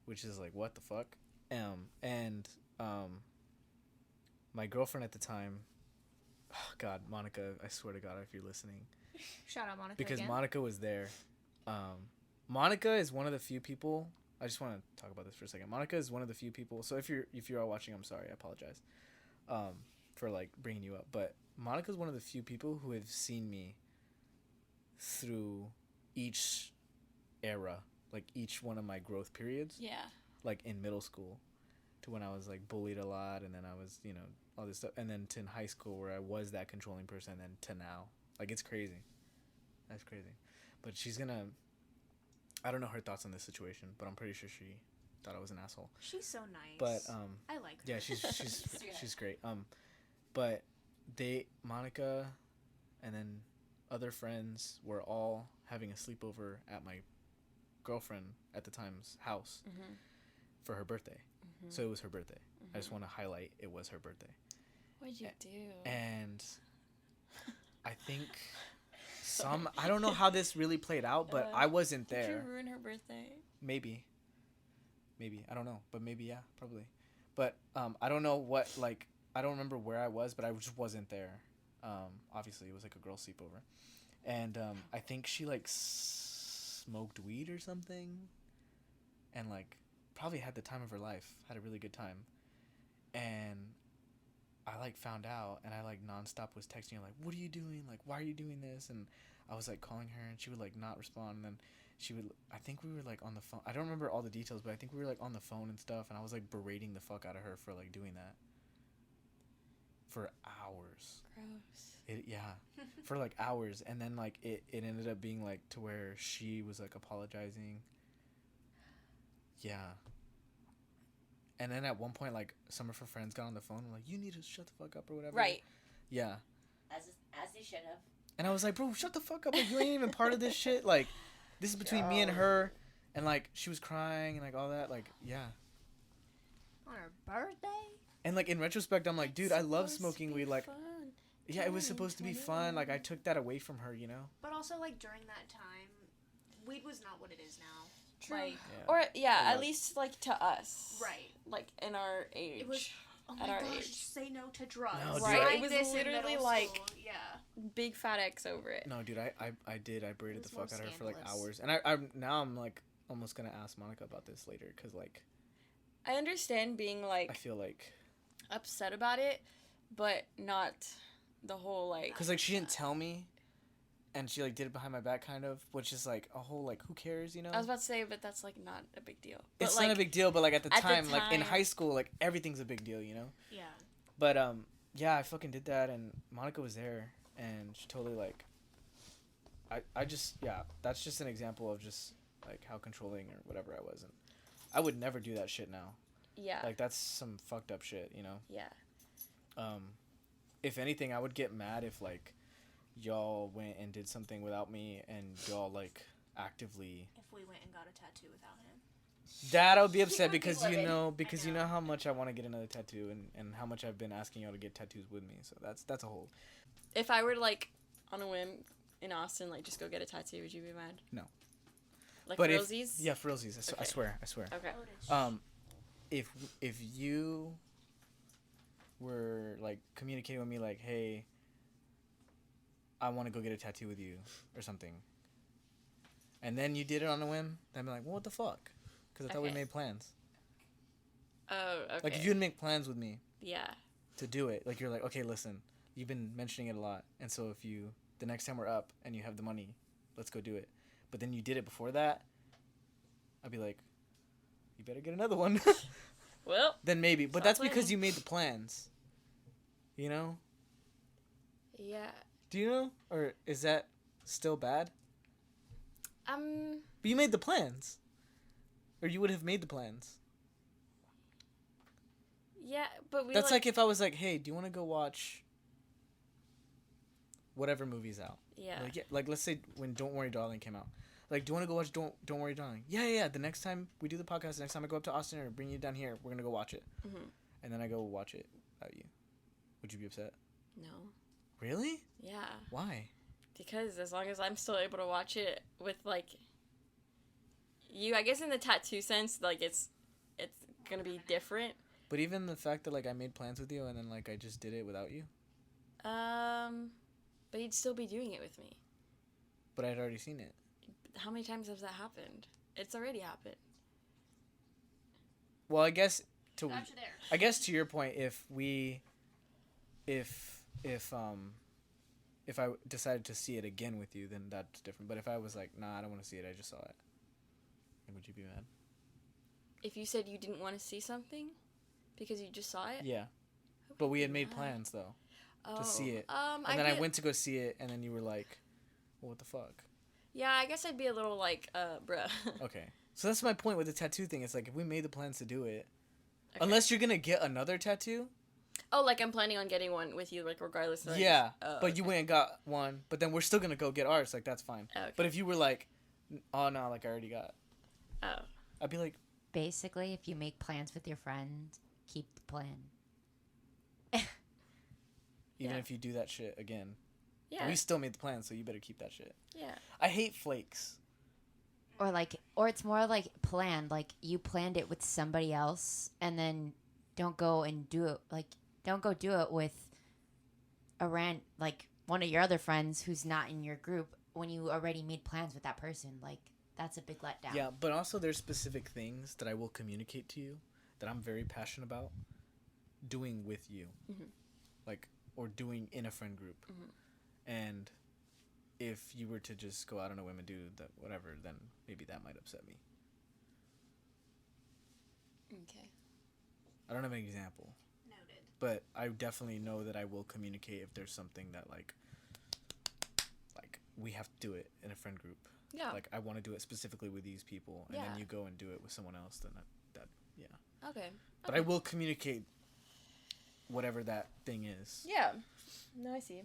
which is like, what the fuck. And my girlfriend at the time, oh God, Monica, I swear to God, if you're listening, Shout out Monica because again. Monica was there. Monica is one of the few people. I just want to talk about this for a second. Monica is one of the few people. So if you are watching, I'm sorry. I apologize for like bringing you up. But Monica is one of the few people who have seen me through each era, like each one of my growth periods. Yeah. Like in middle school, to when I was like bullied a lot, and then I was, you know, all this stuff, and then to in high school where I was that controlling person, and then to now, like, it's crazy. That's crazy. But she's gonna. I don't know her thoughts on this situation, but I'm pretty sure she thought I was an asshole. She's so nice. But I like her. yeah, she's great. But Monica, and then other friends were all having a sleepover at my girlfriend at the time's house for her birthday. So it was her birthday. I just want to highlight it was her birthday. What'd you do? And I think I don't know how this really played out, but I wasn't Did there. you ruin her birthday? Maybe I don't know, but maybe, yeah, probably. But I don't know what, like, I don't remember where I was, but I just wasn't there. Obviously it was like a girl sleepover, and I think she like smoked weed or something, and like probably had the time of her life, had a really good time. And I like found out, and I like nonstop was texting her like, what are you doing, like, why are you doing this? And I was like calling her, and she would like not respond, and then she would, I think we were like on the phone, I don't remember all the details, but I think we were like on the phone and stuff, and I was like berating the fuck out of her for like doing that for hours. Gross. For like hours. And then like it ended up being like to where she was like apologizing. Yeah. And then at one point, like, some of her friends got on the phone and were like, you need to shut the fuck up or whatever. Right. Yeah. As they should have. And I was like, bro, shut the fuck up. Like, you ain't even part of this shit. Like, this is between me and her. And like, she was crying and like all that. Like, yeah. On her birthday? And like, in retrospect, I'm like, dude, I love smoking weed. Like, Fun. yeah, it was supposed to be fun. Like, I took that away from her, you know? But also, like, during that time, weed was not what it is now. True. Like, Yeah. Or, yeah, It at was. least, like, to us. right. Like, in our age. It was, oh At my our gosh, age. say no to drugs. No, dude. Right, Trying it was this in literally middle like- school, yeah. Big fat X over it. No, dude, I berated the It was fuck out more of her for like scandalous. hours. And I'm now I'm like almost gonna ask Monica about this later, because like, I understand being, I like, feel like, upset about it, but not the whole, like... because like she didn't tell me, and she like did it behind my back kind of, which is like a whole like, who cares, you know? I was about to say, but that's, like, not a big deal. But, It's like, not a big deal, but like at the time, like in time- high school, like everything's a big deal, you know? Yeah. But yeah, I fucking did that, and Monica was there, and she totally like, I just, yeah, that's just an example of just like how controlling or whatever I was, and I would never do that shit now. Yeah. Like, that's some fucked up shit, you know? Yeah. If anything, I would get mad if like y'all went and did something without me, and y'all like actively, If we went and got a tattoo without him. that I would be upset would be because you livid. know, because I you know. know how much I want to get another tattoo, and how much I've been asking y'all to get tattoos with me. So that's a whole. If I were to, like, on a whim in Austin, like, just go get a tattoo, would you be mad? No. Like, But realsies? yeah, for realsies, I Okay. swear. Okay. If you were like communicating with me like, hey, I want to go get a tattoo with you or something, and then you did it on a whim, then I'd be like, well, what the fuck? Because I thought we Okay. made plans. Oh, okay. Like if you would make plans with me Yeah. to do it, like you're like, okay, listen, you've been mentioning it a lot, and so if you the next time we're up and you have the money, let's go do it. But then you did it before that, I'd be like, you better get another one. Well. Then maybe, but Stop that's because planning. you made the plans. You know? Yeah. Do you know, or is that still bad? Um. But you made the plans, or you would have made the plans. Yeah, but we. That's like if I was like, hey, do you want to go watch whatever movie's out? Yeah. Like, yeah, like let's say when Don't Worry Darling came out. Like, do you want to go watch Don't Worry Darling? Yeah. The next time we do the podcast, the next time I go up to Austin or bring you down here, we're gonna go watch it. Mhm. And then I go watch it without you. Would you be upset? No. Really? Yeah. Why? Because as long as I'm still able to watch it with like you, I guess in the tattoo sense, like it's gonna be different. But even the fact that like I made plans with you and then like I just did it without you. But you'd still be doing it with me. But I'd already seen it. How many times has that happened? It's already happened. Well, I guess to Got you there. I guess to your point, if I decided to see it again with you, then that's different. But if I was like, nah, I don't want to see it, I just saw it. Then would you be mad? If you said you didn't want to see something because you just saw it? Yeah. I would But we be had made mad. plans though, Oh. see it. And and then I went to go see it, and then you were like, well, "What the fuck?" Yeah, I guess I'd be a little like, bruh. Okay. So that's my point with the tattoo thing. It's like if we made the plans to do it, Okay. unless you're gonna get another tattoo. Oh, like I'm planning on getting one with you, like regardless. Of Yeah, Oh, but you okay. went and got one. But then we're still gonna go get ours. Like that's fine. Oh, okay. But if you were like, oh no, like I already got, Oh. I'd be like, Basically, if you make plans with your friend, keep the plan. even Yeah. if you do that shit again, Yeah. we still made the plan, so you better keep that shit. Yeah. I hate flakes. Or it's more like planned. Like you planned it with somebody else, and then don't go and do it. Like don't go do it with like one of your other friends who's not in your group when you already made plans with that person. Like that's a big letdown. Yeah, but also there's specific things that I will communicate to you that I'm very passionate about doing with you, Mhm. like or doing in a friend group. Mhm. And if you were to just go out on a whim and do that, whatever, then maybe that might upset me. Okay. I don't have an example, Noted. but I definitely know that I will communicate if there's something that like we have to do it in a friend group. Yeah. Like I want to do it specifically with these people, and Yeah. then you go and do it with someone else. Then that yeah. Okay. But I will communicate whatever that thing is. Yeah. No, I see.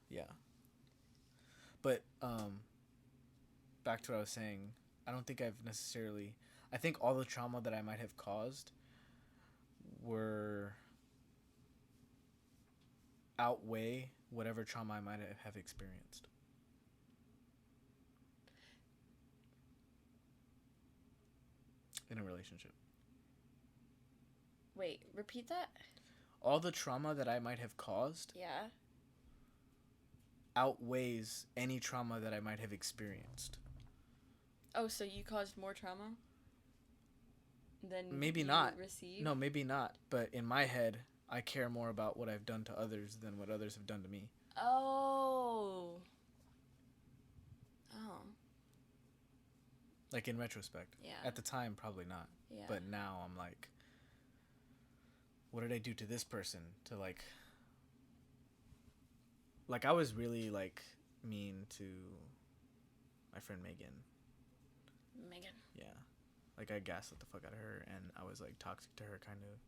Yeah. But back to what I was saying, I don't think I've necessarily. I think all the trauma that I might have caused were outweigh whatever trauma I might have experienced. In a relationship. Wait, repeat that? All the trauma that I might have caused Yeah. outweighs any trauma that I might have experienced. Oh, so you caused more trauma than Maybe you not. received? No, maybe not. But in my head, I care more about what I've done to others than what others have done to me. Oh. Oh. Like in retrospect. Yeah. At the time, probably not. Yeah. But now I'm like, what did I do to this person to like I was really like mean to my friend Megan. Megan. Yeah. Like I gaslit the fuck out of her and I was like toxic to her kind of.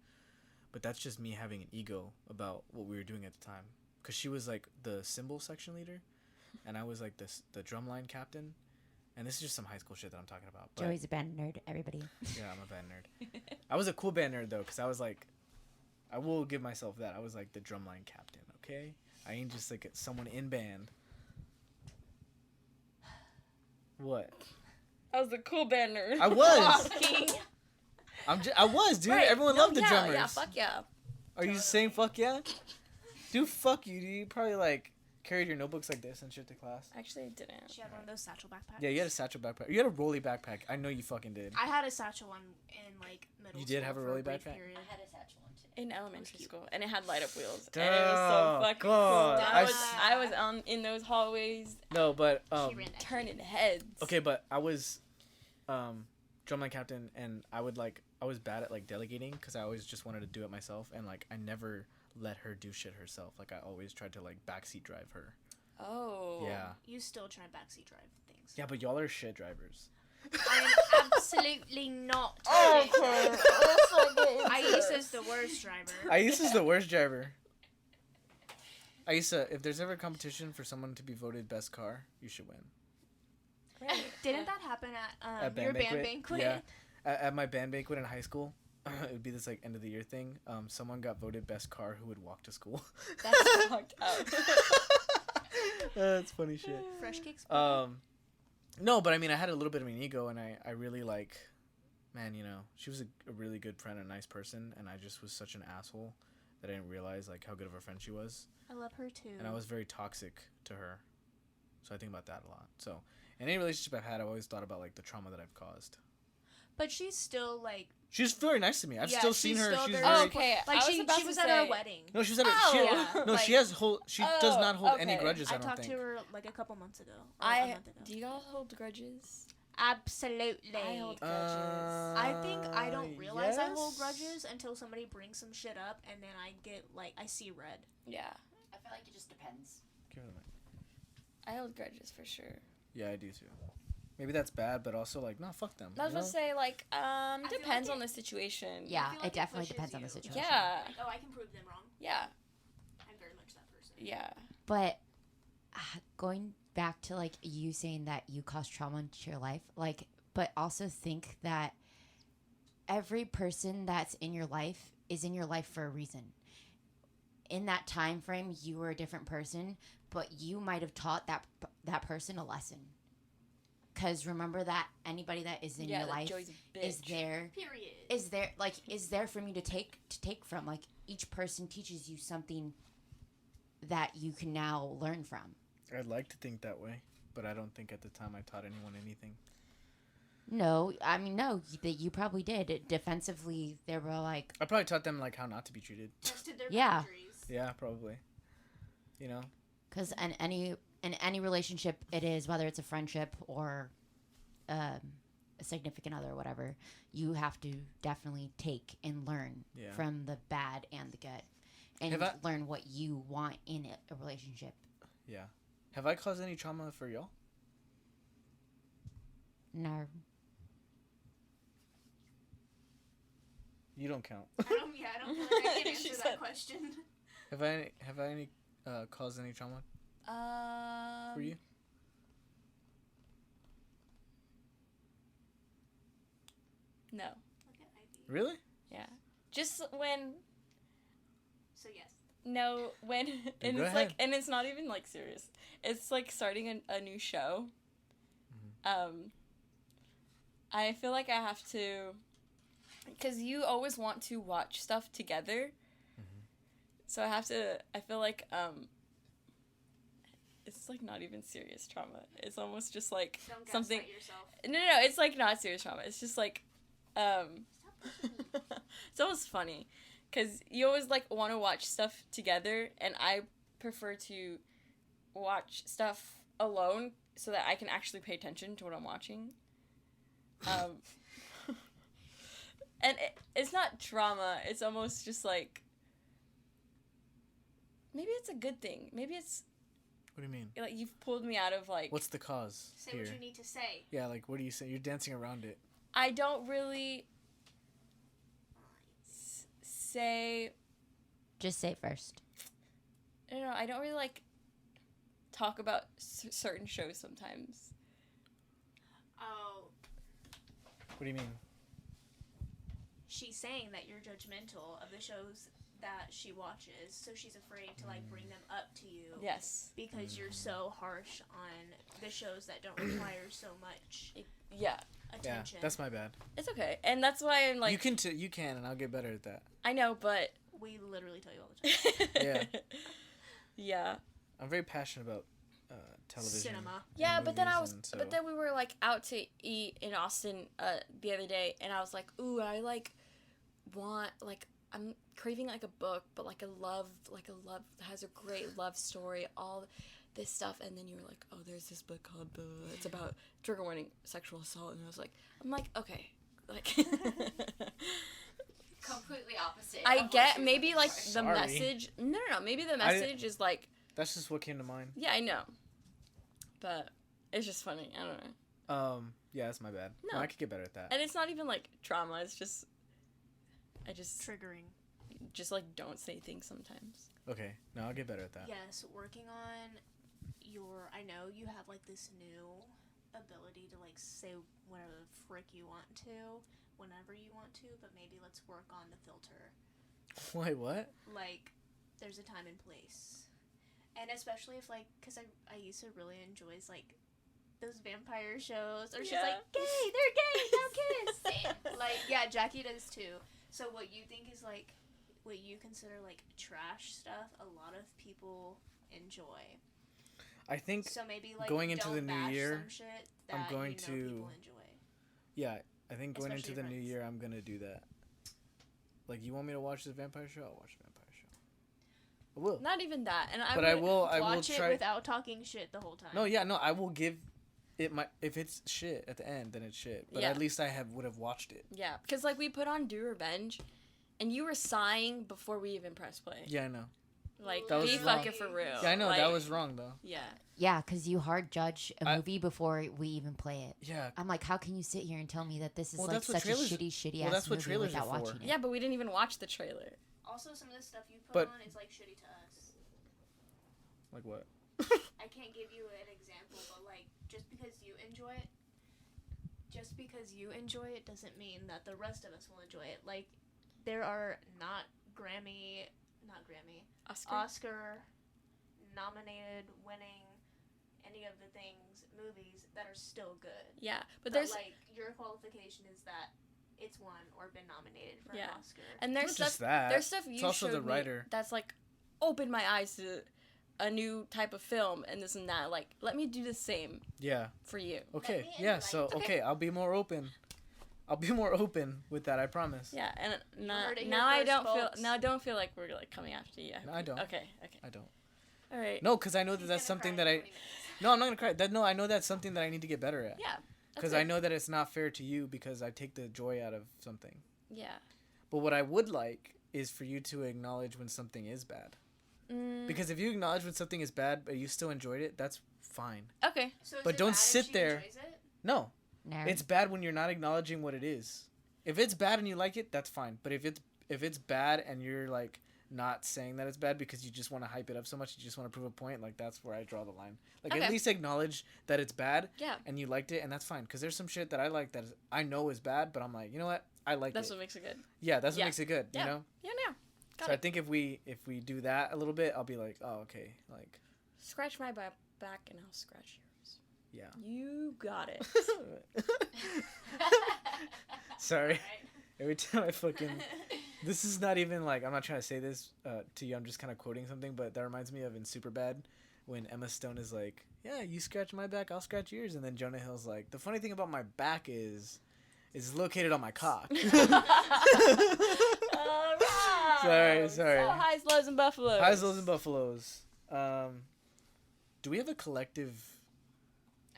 But that's just me having an ego about what we were doing at the time. Cause she was like the cymbal section leader and I was like the drumline captain. And this is just some high school shit that I'm talking about. But Joey's a band nerd, everybody. yeah, I'm a band nerd. I was a cool band nerd though, cause I was like, I will give myself that. I was like the drumline captain. Okay, I ain't just like someone in band. What? I was the cool band nerd. I was. Walking. I was, dude. Right. Everyone No, loved the yeah, drummers. Yeah, fuck yeah. Are you saying fuck yeah? Dude, fuck you, dude. You probably like carried your notebooks like this and shit to class? Actually, I didn't. She had one of those satchel backpacks. Yeah, you had a satchel backpack. You had a rolly backpack. I know you fucking did. I had a satchel one in like middle You school. did have a for rolly brief backpack? period. I had a satchel one too. In elementary school, and it had light up wheels. Duh, And it was so fucking God. cool. I I was in those hallways No, but She ran that turning heads. okay, but I was drumline captain, and I was bad at like delegating because I always just wanted to do it myself, and like I never let her do shit herself. Like I always tried to like backseat drive her. Oh. Yeah. You still try backseat drive things. Yeah, but y'all are shit drivers. I'm absolutely not. Okay. Aissa's the worst driver. Aissa's the worst driver. Ayssa, if there's ever a competition for someone to be voted best car, you should win. Right. Didn't that happen at At your band banquet? Yeah. At my band banquet in high school, it would be this like end of the year thing. Someone got voted best car who would walk to school. That's fucked up. That's funny shit. Fresh cakes. No, but I mean, I had a little bit of an ego, and I really like, man, you know, she was a really good friend, a nice person, and I just was such an asshole that I didn't realize like how good of a friend she was, I love her too. and I was very toxic to her, so I think about that a lot. So, in any relationship I've had, I've always thought about like the trauma that I've caused. But she's still like. She's very nice to me. I've Yeah, still she's seen her. still She's very- very. Oh, okay. Like I she was at our wedding. No, she was at. Oh, she, yeah. No, like- she has whole. She does not hold any okay. grudges. I I don't talked think. to her like a couple months ago. Or a month ago. Do y'all hold grudges? Absolutely. I hold grudges. I think I don't realize I hold yes. grudges until somebody brings some shit up, and then I get like I see red. Yeah. I feel like it just depends. Give her the mic. I hold grudges for sure. Yeah, I do too. Maybe that's bad, but also like, no, fuck them. I was you know? gonna say like feel depends like on the situation. Yeah, I feel it like definitely pushes depends on the you. situation. Yeah. Like, oh, I can prove them wrong. Yeah. I'm very much that person. Yeah. But going back to like you saying that you caused trauma into your life, like, but also think that every person that's in your life is in your life for a reason. In that time frame, you were a different person, but you might have taught that person a lesson. Because remember that anybody that is in your like life Joey's a is bitch. there Period. is there for me to take from. Like each person teaches you something that you can now learn from. I'd like to think that way, but I don't think at the time I taught anyone anything. No, I mean no, you probably did. Defensively, they were like, I probably taught them like how not to be treated. Tested their Yeah. boundaries. Yeah, probably. You know. because in any relationship, it is whether it's a friendship or a significant other or whatever, you have to definitely take and learn Yeah. from the bad and the good, and Have I- learn what you want in a relationship. Yeah. Have I caused any trauma for y'all? No, You don't count. I don't feel like I can She answer said- that question. Have I caused any trauma for you? No. Look at Ivy. Really? Yeah. Just when So yes. no when and go it's ahead. like and it's not even like serious. It's like starting a new show. I feel like I have to, because you always want to watch stuff together. So I have to. I feel like it's like not even serious trauma. It's almost just like Don't gaslight something. yourself. No. It's like not serious trauma. It's just like, it's almost funny, because you always like want to watch stuff together, and I prefer to watch stuff alone so that I can actually pay attention to what I'm watching. And it's not trauma. It's almost just like, maybe it's a good thing. Maybe it's What do you mean? like you've pulled me out of like. What's the cause Say here? what you need to say. Yeah, like what do you say? You're dancing around it. I don't really say. just say it first. I don't know. I don't really like talk about certain shows sometimes. Oh, What do you mean? she's saying that you're judgmental of the shows that she watches, so she's afraid to like bring them up to you. Yes. Because you're so harsh on the shows that don't require so much Yeah. Yeah, attention. that's my bad. It's okay, and that's why I'm like. you can, and I'll get better at that. I know, but. We literally tell you all the time. Yeah. Yeah, I'm very passionate about television. Cinema. and Yeah, but then movies, and so- but then we were like out to eat in Austin the other day, and I was like, ooh, I like want like I'm craving like a book, but like a love that has a great love story, all this stuff, and then you were like, oh, there's this book called it's about trigger warning sexual assault, and I'm like, okay, like Completely opposite. I of what get she was maybe looking like for. the Sorry. message. No, maybe the message is like, That's just what came to mind. yeah, I know, but it's just funny. I don't know, Yeah, that's my bad. No. I could get better at that. and it's not even like trauma. It's just I Triggering. just like don't say things sometimes. Okay, no, I'll get better at that. Yes, working on your. I know you have like this new ability to like say whatever the frick you want to, whenever you want to, but maybe let's work on the filter. Wait, what? Like, there's a time and place. And especially if, like, because I used to really enjoy, like, those vampire shows. Or she's Yeah. like, gay, they're gay, now kiss. Like, yeah, Jackie does too. So what you think is, like, what you consider, like, trash stuff, a lot of people enjoy. I think, So maybe, like, going into don't the new bash year, some shit that I'm going you know to- people enjoy. yeah, I think going Especially into the new friends. year, I'm gonna do that. Like, you want me to watch this vampire show? I'll watch the vampire show. I will. Not even that, and But I will Watch it try. without talking shit the whole time. No, yeah, no, I will give it my. If it's shit at the end, then it's shit. But Yeah. at least I would have watched it. Yeah, because like we put on Do Revenge, and you were sighing before we even pressed play. Yeah, I know. Like That was be wrong. fucking for real. Yeah, I know Like, that was wrong though. Yeah, Yeah, because you hard judge a I- movie before we even play it. Yeah. I'm like, how can you sit here and tell me that this is Well, like that's what such a trailers- shitty well, ass that's what movie trailers without are for. watching it? yeah, but we didn't even watch the trailer. Also, some of the stuff you put But- on is, like, shitty to us. Like what? I can't give you an example, but like just because you enjoy it doesn't mean that the rest of us will enjoy it. Like there are not Grammy Oscar nominated winning any of the things movies that are still good. Yeah, but But there's like your qualification is that it's won or been nominated for Yeah. an Oscar. and there's Not stuff just that. there's stuff you It's also showed the me writer. that's like opened my eyes to a new type of film and this and that. Like let me do the same Yeah. for you. Okay. me Yeah. invite- So Okay. okay, I'll be more open. I'll be more open with that. I promise. Yeah, and heard it here now I first, don't folks. I don't feel like we're like coming after you. No, I don't. Okay. I don't. All right. No, because I know that He's that's gonna something cry that in I. 20 minutes. No, I'm not gonna cry. No, I know that's something that I need to get better at. Yeah. Because I know that it's not fair to you because I take the joy out of something. Yeah. But what I would like is for you to acknowledge when something is bad. Mm, Because if you acknowledge when something is bad but you still enjoyed it, that's fine. okay. So is But it don't bad if sit she there. enjoys it? No, No. it's bad when you're not acknowledging what it is. If it's bad and you like it, that's fine. But if it's bad and you're like not saying that it's bad because you just want to hype it up so much, you just want to prove a point, like that's where I draw the line. Like Okay. at least acknowledge that it's bad Yeah. and you liked it, and that's fine. Because there's some shit that I like that I know is bad, but I'm like, you know what? I like That's it. what makes it good. Yeah, that's what Yeah. makes it good. Yeah. You know. Yeah. Got So I it. think if we do that a little bit, I'll be like, oh okay, like Scratch my back and I'll scratch yours. yeah. You got it. Sorry. Right. Every time I fucking this is not even like I'm not trying to say this to you. I'm just kind of quoting something, but that reminds me of in Superbad when Emma Stone is like, "Yeah, you scratch my back, I'll scratch yours," and then Jonah Hill's like, "The funny thing about my back is located on my cock." All right. Sorry. So highs, lows, and buffaloes. Highs, lows, and buffaloes. Do we have a collective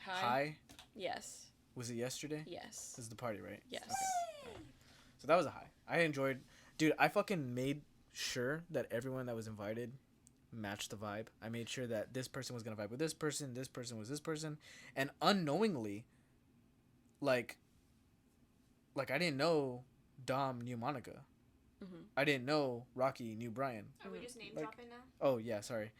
high? Yes. Was it yesterday? Yes. This is the party, right? Yes. Okay. So that was a high. I enjoyed, dude. I fucking made sure that everyone that was invited matched the vibe. I made sure that this person was gonna vibe with this person was this person, and unknowingly, like I didn't know Dom knew Monica. Mhm. I didn't know Rocky knew Brian. Are we just name Like- dropping now? Oh yeah, sorry.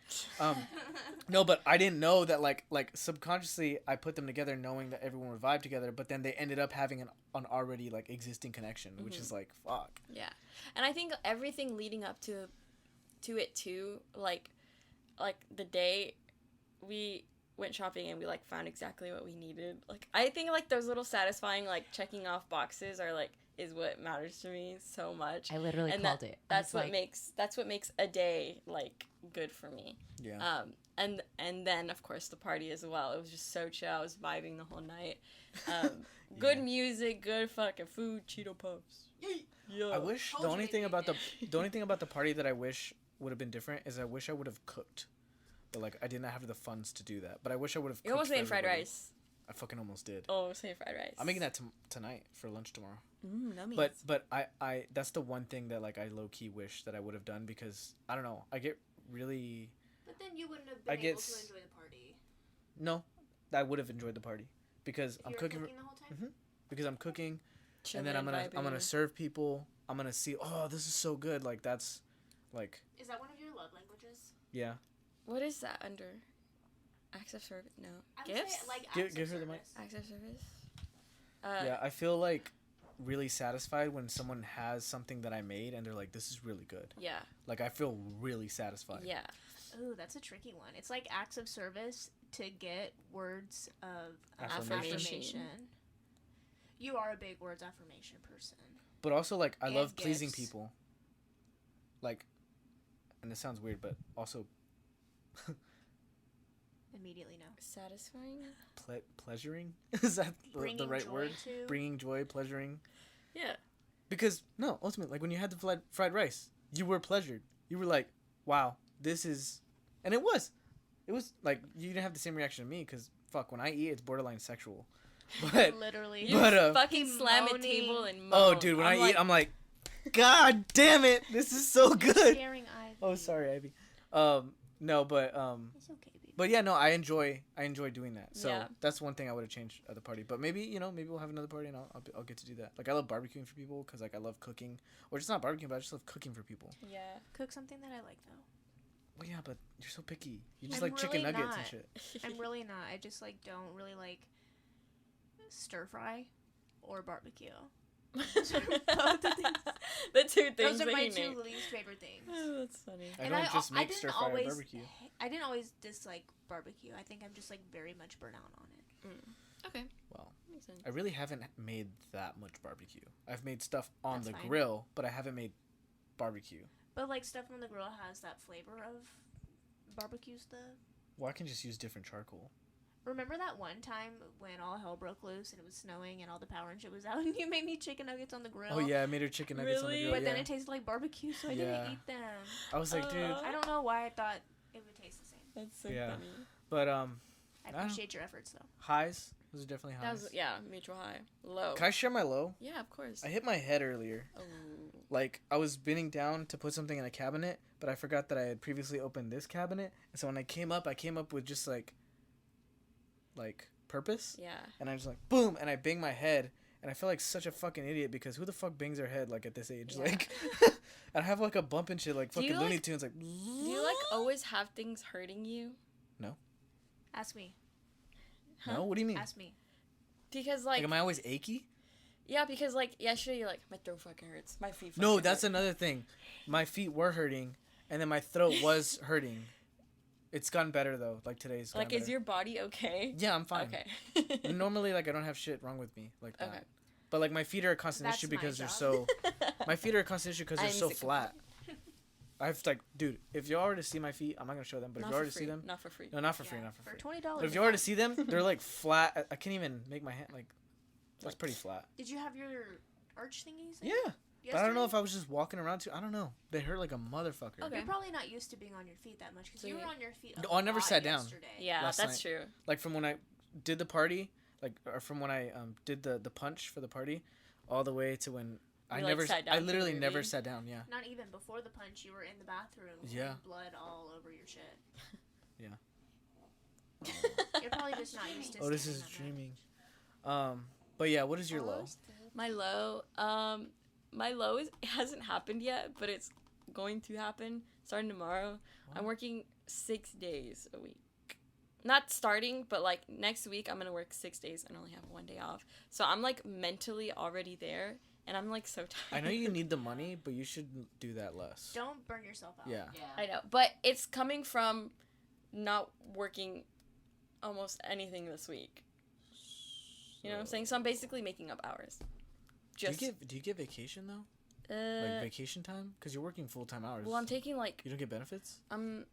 No, but I didn't know that like subconsciously I put them together knowing that everyone would vibe together, but then they ended up having an already like existing connection, which is like fuck. Yeah, and I think everything leading up to it too, like the day we went shopping and we like found exactly what we needed. Like I think like those little satisfying like checking off boxes are like is what matters to me so much. I literally And called it. I That's was what makes a day like good for me. Yeah. And then of course the party as well. It was just so chill. I was vibing the whole night. Good Yeah. music, good fucking food, Cheeto puffs. Yeah. I wish Told the you only they'd thing be about there. the only thing about the party that I wish would have been different is I wish I would have cooked, but like I didn't have the funds to do that. But I wish I would have. You almost cooked made for fried everybody. rice. I fucking almost did. Oh, say fried rice. I'm making that tonight for lunch tomorrow. Yummy. But I that's the one thing that like I low key wish that I would have done because I don't know, I get really But then you wouldn't have I been able get to s- enjoy the party. no, I would have enjoyed the party because If I'm you were cooking cooking the whole time. Mhm. because I'm cooking Chilling, and then I'm gonna vibing. serve people. I'm gonna see, oh, this is so good. Like that's like Is that one of your love languages? yeah. What is that under? Acts of service? No. I would say, Gifts? like Give- acts of give her the mic. service. Acts of service? Yeah, I feel like really satisfied when someone has something that I made and they're like, this is really good. Yeah. Like I feel really satisfied. Yeah. Ooh, that's a tricky one. It's like acts of service to get words of Affirmation. affirmation. You are a big words affirmation person. But also like I And love pleasing gifts. people. Like, and this sounds weird, but also Immediately no. Satisfying? pleasuring. Is that Bringing the right joy word? to. Bringing joy, pleasuring. Yeah. Because no, ultimately, like when you had the fried rice, you were pleasured. You were like, "Wow, this is," and it was like you didn't have the same reaction to me because fuck, when I eat, it's borderline sexual. But Literally. You But, fucking slam a moaning. table and oh, moan. dude, when I'm I eat, I'm like, God damn it, this is so good. Scaring Ivy. Oh, sorry, Ivy. No, but It's okay, baby. But yeah, no, I enjoy doing that. So Yeah. that's one thing I would have changed at the party. But maybe maybe we'll have another party and I'll get to do that. Like I love barbecuing for people because like I love cooking, or just not barbecuing, but I just love cooking for people. Yeah. Cook something that I like though. Well, yeah, but you're so picky. You just I'm like chicken really nuggets and not. shit. I'm really not. I just like don't really like stir fry or barbecue. Both the things. The two things Those are that my you two name. least favorite things. Oh, that's funny. I don't just make stir fry or barbecue. I didn't always dislike barbecue. I think I'm just like very much burnt out on it. Okay. Well, Makes sense. I really haven't made that much barbecue. I've made stuff on That's the fine. grill, but I haven't made barbecue. But like stuff on the grill has that flavor of barbecue stuff. Well, I can just use different charcoal. Remember that one time when all hell broke loose and it was snowing and all the power and shit was out and you made me chicken nuggets on the grill? Oh yeah, I made her chicken nuggets on the Really? grill. But Yeah. then it tasted like barbecue, so I Yeah. didn't eat them. I was like, dude. Uh, I don't know why I thought it would taste the same. That's so Yeah. funny. But I don't- appreciate your efforts though. highs. Those are definitely That highs. was mutual high. Low. Can I share my low? Yeah, of course. I hit my head earlier. Oh. Like I was bending down to put something in a cabinet, but I forgot that I had previously opened this cabinet. And so when I came up with just like purpose, Yeah. and I just like boom, and I banged my head, and I feel like such a fucking idiot because who the fuck bangs their head like at this age? Yeah. Like, and I have like a bump and shit, like Do you, fucking Looney like- Tunes, like. Do you like always have things hurting you? Ask me. No, what do you mean? Ask me. Because Like, am I always achy? yeah, because like yesterday you're like my throat fucking hurts, my feet. No, fucking that's hurt. another thing. My feet were hurting, and then my throat was hurting. It's gotten better though. Like today's. Like, gotten is your body okay? better. Yeah, I'm fine. Okay. Normally, like I don't have shit wrong with me like that. Okay. But like my feet are a constant That's issue my because they're job. so. My feet are a constant issue because I they're am so sick of flat. I've like, dude, if you already see my feet, I'm not gonna show them. But Not if you for already free. see them, Not for free. no, not for free, Yeah, not for free. $20. But if you already see them, they're like flat. I can't even make my hand like. That's pretty flat. Did you have your arch thingies? Yeah, Yesterday? but I don't know if I was just walking around too. I don't know. They hurt like a motherfucker. Okay. You're probably not used to being on your feet that much because So you were you- on your feet. No, I never sat down. Yesterday. Yeah, Last that's night. true. Like from when I did the party, like or from when I did the punch for the party, all the way to when I You, like, never, sat down I for literally the never movie? sat down. Yeah. Not even before the punch, you were in the bathroom. Yeah. With blood all over your shit. Yeah. You're probably just not used to. Oh, this standing is that much. dreaming. But yeah, what is your low? My low, it hasn't happened yet, but it's going to happen starting tomorrow. I'm What? working 6 days a week. Not starting, but like next week I'm gonna work 6 days and only have 1 day off. So I'm like mentally already there, and I'm like so tired. I know you need the money, but you should do that less. Don't burn yourself out. Yeah. Yeah. I know, but it's coming from not working almost anything this week. You know what I'm saying? So I'm basically making up hours. just Do you get vacation though? Like vacation time? Because you're working full-time hours. well, I'm taking like You don't get benefits? I'm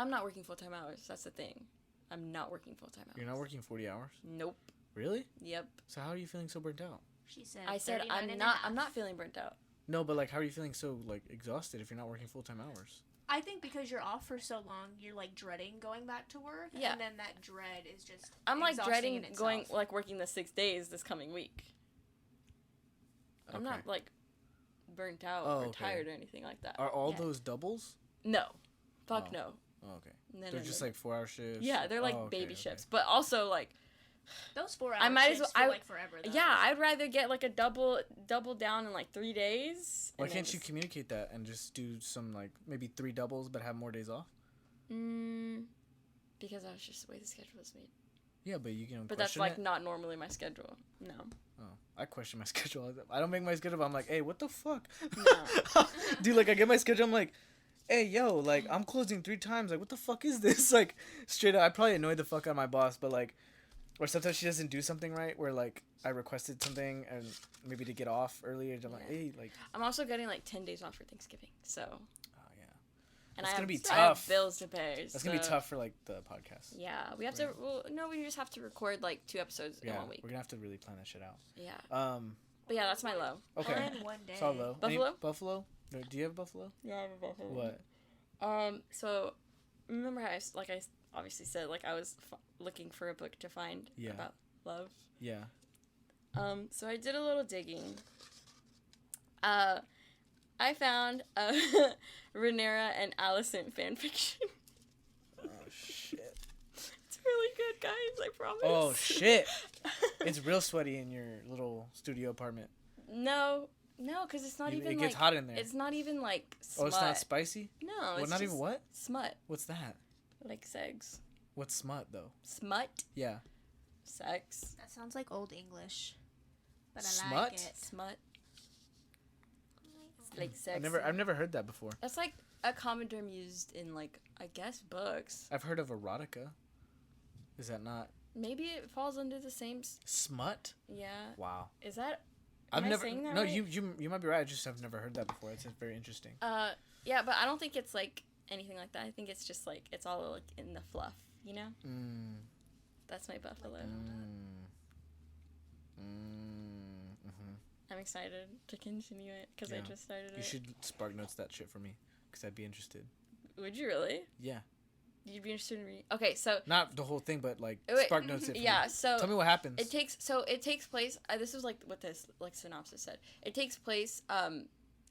not working full-time hours. That's the thing. I'm not working full-time hours. You're not working 40 hours? Nope. Really? Yep. So how are you feeling so burnt out? She said. I said 39 and a I'm half. not feeling burnt out. No, but like, how are you feeling so like exhausted if you're not working full-time hours? I think because you're off for so long, you're like dreading going back to work. Yeah. And then that dread is just. I'm like exhausting dreading in itself. going like working the 6 days this coming week. I'm not like burnt out or okay. tired or anything like that. Are all Yeah. those doubles? No. Fuck Oh. no. Oh, okay. No, They're no, just no. like 4-hour shifts? Yeah, they're like Oh, okay, baby okay. shifts. But also like Those 4 hours. I might as well- feel I- like forever. Though. yeah, I'd rather get like a double down in like 3 days. Why and can't then you communicate that and just do some like maybe 3 doubles but have more days off? Because that's just the way the schedule was made. Yeah, but you can But that's question like it. not normally my schedule. No. Oh, I question my schedule. I don't make my schedule, but I'm like, hey, what the fuck? No. Dude, like, I get my schedule, I'm like, hey, yo, like, I'm closing 3 times. Like, what the fuck is this? Like, straight up, I probably annoyed the fuck out of my boss, but, like, or sometimes she doesn't do something right where, like, I requested something and maybe to get off earlier. I'm like, Yeah. hey, like, I'm also getting like 10 days off for Thanksgiving. So, oh, yeah. and That's I gonna have, be I have tough. bills to pay. That's going to be so- tough for, like, the podcast. Yeah, we have to. Well, no, we just have to record like 2 episodes in Yeah, 1 week. we're going to have to really plan that shit out. Yeah, but But yeah, that's my low. okay. And one day. It's all low. Buffalo? Buffalo? No, do you have Buffalo? Yeah, I have a Buffalo. What? So remember how I obviously said like I was looking for a book to find Yeah. about love. Yeah. So I did a little digging. I found Rhaenyra and Alicent fanfiction. Oh, shit. It's really good, guys. I promise. Oh, shit. It's real sweaty in your little studio apartment. No, because it's not even it like gets hot in there. it's not even like smut. Oh, it's not spicy? No, Well, it's not just even what? smut, What's that? like sex. What's smut, though? Smut, Yeah. sex, That sounds like old English. But I Smut? like it. smut. Like sex. I've never heard that before. That's like a common term used in like I guess books. I've heard of erotica. Is that not Maybe it falls under the same. smut? Yeah. Wow. Is that? I've Am I never. saying that No, right? you might be right. I just have never heard that before. It's very interesting. Yeah, but I don't think it's like anything like that. I think it's just like it's all like in the fluff, you know. Mm. That's my Buffalo. I'm excited to continue it because I Yeah. just started You it. should spark notes that shit for me, because I'd be interested. Would you really? Yeah. You'd be interested in reading? Okay, so Not the whole thing, but like wait, spark notes it for yeah, me. so Tell me what happens. it takes place. This is like what this like synopsis said. It takes place.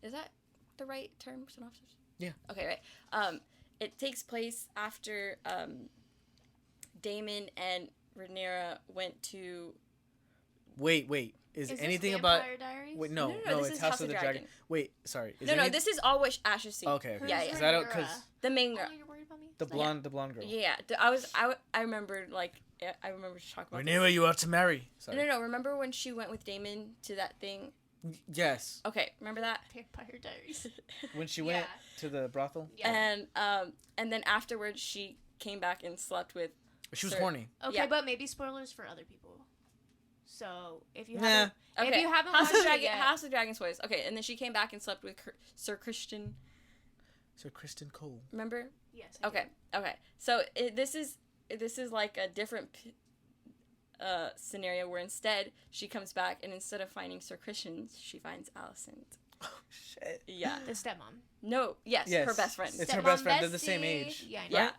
Is that the right term? Synopsis. Yeah. Okay. Right. It takes place after Damon and Rhaenyra went to. Wait. Is Is anything this about? Vampire Diaries? Wait, no, this it's is House of the Dragon. Wait, sorry. Is No, any- this is all what Ash has seen. Okay. Who's Yeah, yeah. Is that Rhaenyra? because The main girl. Oh, you're worried about me? the blonde girl? Yeah, I remember like I remember talking about. Rhaenyra, you ought to marry. Sorry. No. Remember when she went with Damon to that thing? Yes. Okay, remember that? Vampire Diaries. When she went Yeah. to the brothel, Yeah. And then afterwards she came back and slept with. she was Sir. horny. Okay, Yeah. but maybe spoilers for other people. So if you Nah. haven't, Okay, if you haven't House watched of it Dragon, yet, House of Dragon spoilers. Okay, and then she came back and slept with Sir Christian. So Kristen Cole. Remember? yes. I Okay. Okay. So this is like a different scenario where instead she comes back and instead of finding Sir Christian, she finds Alicent. Oh shit. Yeah. did. The stepmom. No. Yes. Yes. Her best friend. It's her Stepmom best friend. They're the same bestie. age. Yeah, I know. Yeah.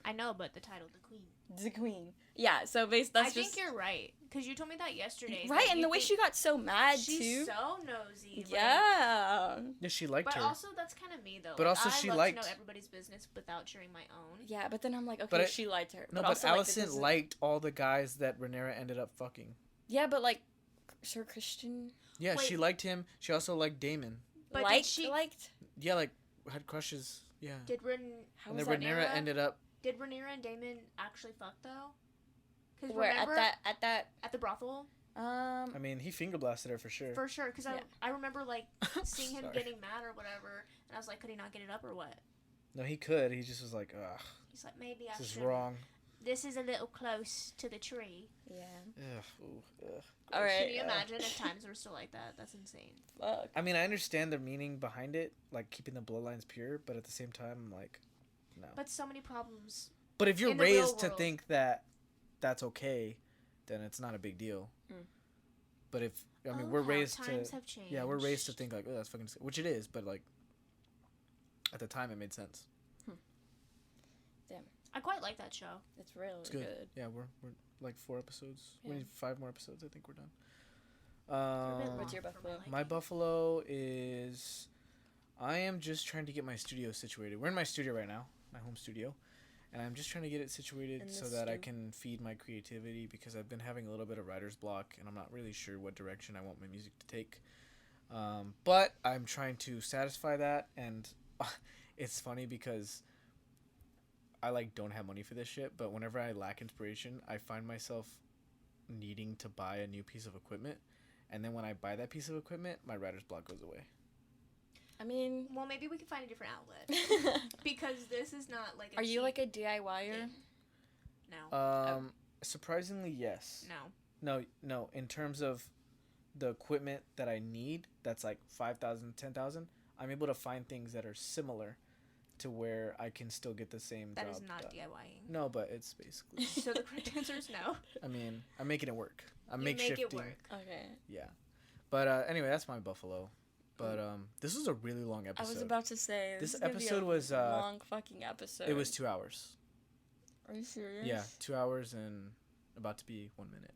I know, but the title, the queen. The queen. Yeah. So that's I just think you're right because you told me that yesterday. right, that and you the way think she got so mad she's too. so nosy. like- Yeah. Yeah, she liked But her. also that's kind of me though. But Like, also I she love liked- to know everybody's business without sharing my own. Yeah, but then I'm like, okay, But she lied to her. no, but also, like, Alicent liked all the guys that Rhaenyra ended up fucking. Yeah, but like, Sir Christian Yeah, Wait. she liked him. She also liked Damon. But did liked she- liked. Yeah, like had crushes. Yeah. Did How And was then that? Rhaenyra ended up. Did Rhaenyra and Damon actually fuck though? Because Where remember at that at the brothel I mean, he finger blasted her for sure. for sure. Because Yeah. I remember like seeing him Sorry. getting mad or whatever, and I was like, could he not get it up or what? No, he could. He just was like, ugh, He's like, maybe I this is should. wrong. this is a little close to the tree. Yeah. Ugh, ooh, ugh. All right. Can you imagine if times were still like that? That's insane. Fuck. I mean, I understand the meaning behind it, like keeping the bloodlines pure, but at the same time, I'm like, no. But so many problems. But if you're in the real raised to world. think that that's okay, then it's not a big deal. Mm. But if I mean, Oh, we're how raised to times have changed. we're raised to think like, oh, that's fucking, which it is, but like at the time, it made sense. I quite like that show. It's really It's good. good. Yeah, we're like 4 episodes. We Yeah. need 5 more episodes. I think we're done. What's your long for buffalo? My buffalo is, I am just trying to get my studio situated. We're in my studio right now, my home studio, and I'm just trying to get it situated In the so that I stew. can feed my creativity, because I've been having a little bit of writer's block and I'm not really sure what direction I want my music to take. But I'm trying to satisfy that, and it's funny because I like don't have money for this shit, but whenever I lack inspiration, I find myself needing to buy a new piece of equipment. And then when I buy that piece of equipment, my writer's block goes away. I mean, Well, maybe we can find a different outlet. Because this is not like a are you cheap like a DIYer? thing. No. Surprisingly, yes. No. No. In terms of the equipment that I need, that's like 5,000, 10,000. I'm able to find things that are similar to where I can still get the same That job is not done. DIYing. No, but it's basically. So the correct answer is no. I mean, I'm making it work. I'm You make makeshifting. it work. Okay. Yeah. But anyway, that's my buffalo. But this was a really long I episode. was about to say This is gonna be episode a was, long fucking episode. It was 2 hours. Are you serious? Yeah, 2 hours and about to be 1 minute.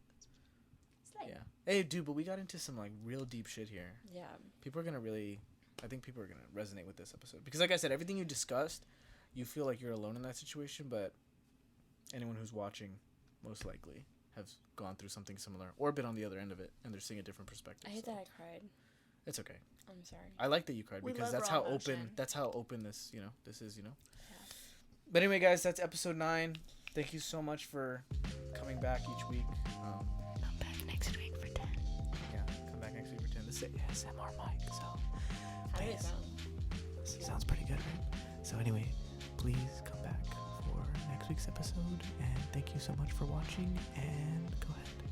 Slay. Yeah. Hey, dude, but we got into some like real deep shit here. Yeah. People are gonna really, I think people are gonna resonate with this episode, because like I said, everything you discussed, you feel like you're alone in that situation, but anyone who's watching most likely have gone through something similar or been on the other end of it, and they're seeing a different perspective. I hate so that I cried. it's okay. I'm sorry. I like that you cried, We because love that's raw how open. emotion. That's how open this this is. Yeah. But anyway, guys, that's episode 9. Thank you so much for coming back each week. Come back next week for 10. Yeah, come back next week for 10. This is ASMR mic, so How did it sound? sounds pretty good, right? So anyway, please come back for next week's episode, and thank you so much for watching, and go ahead.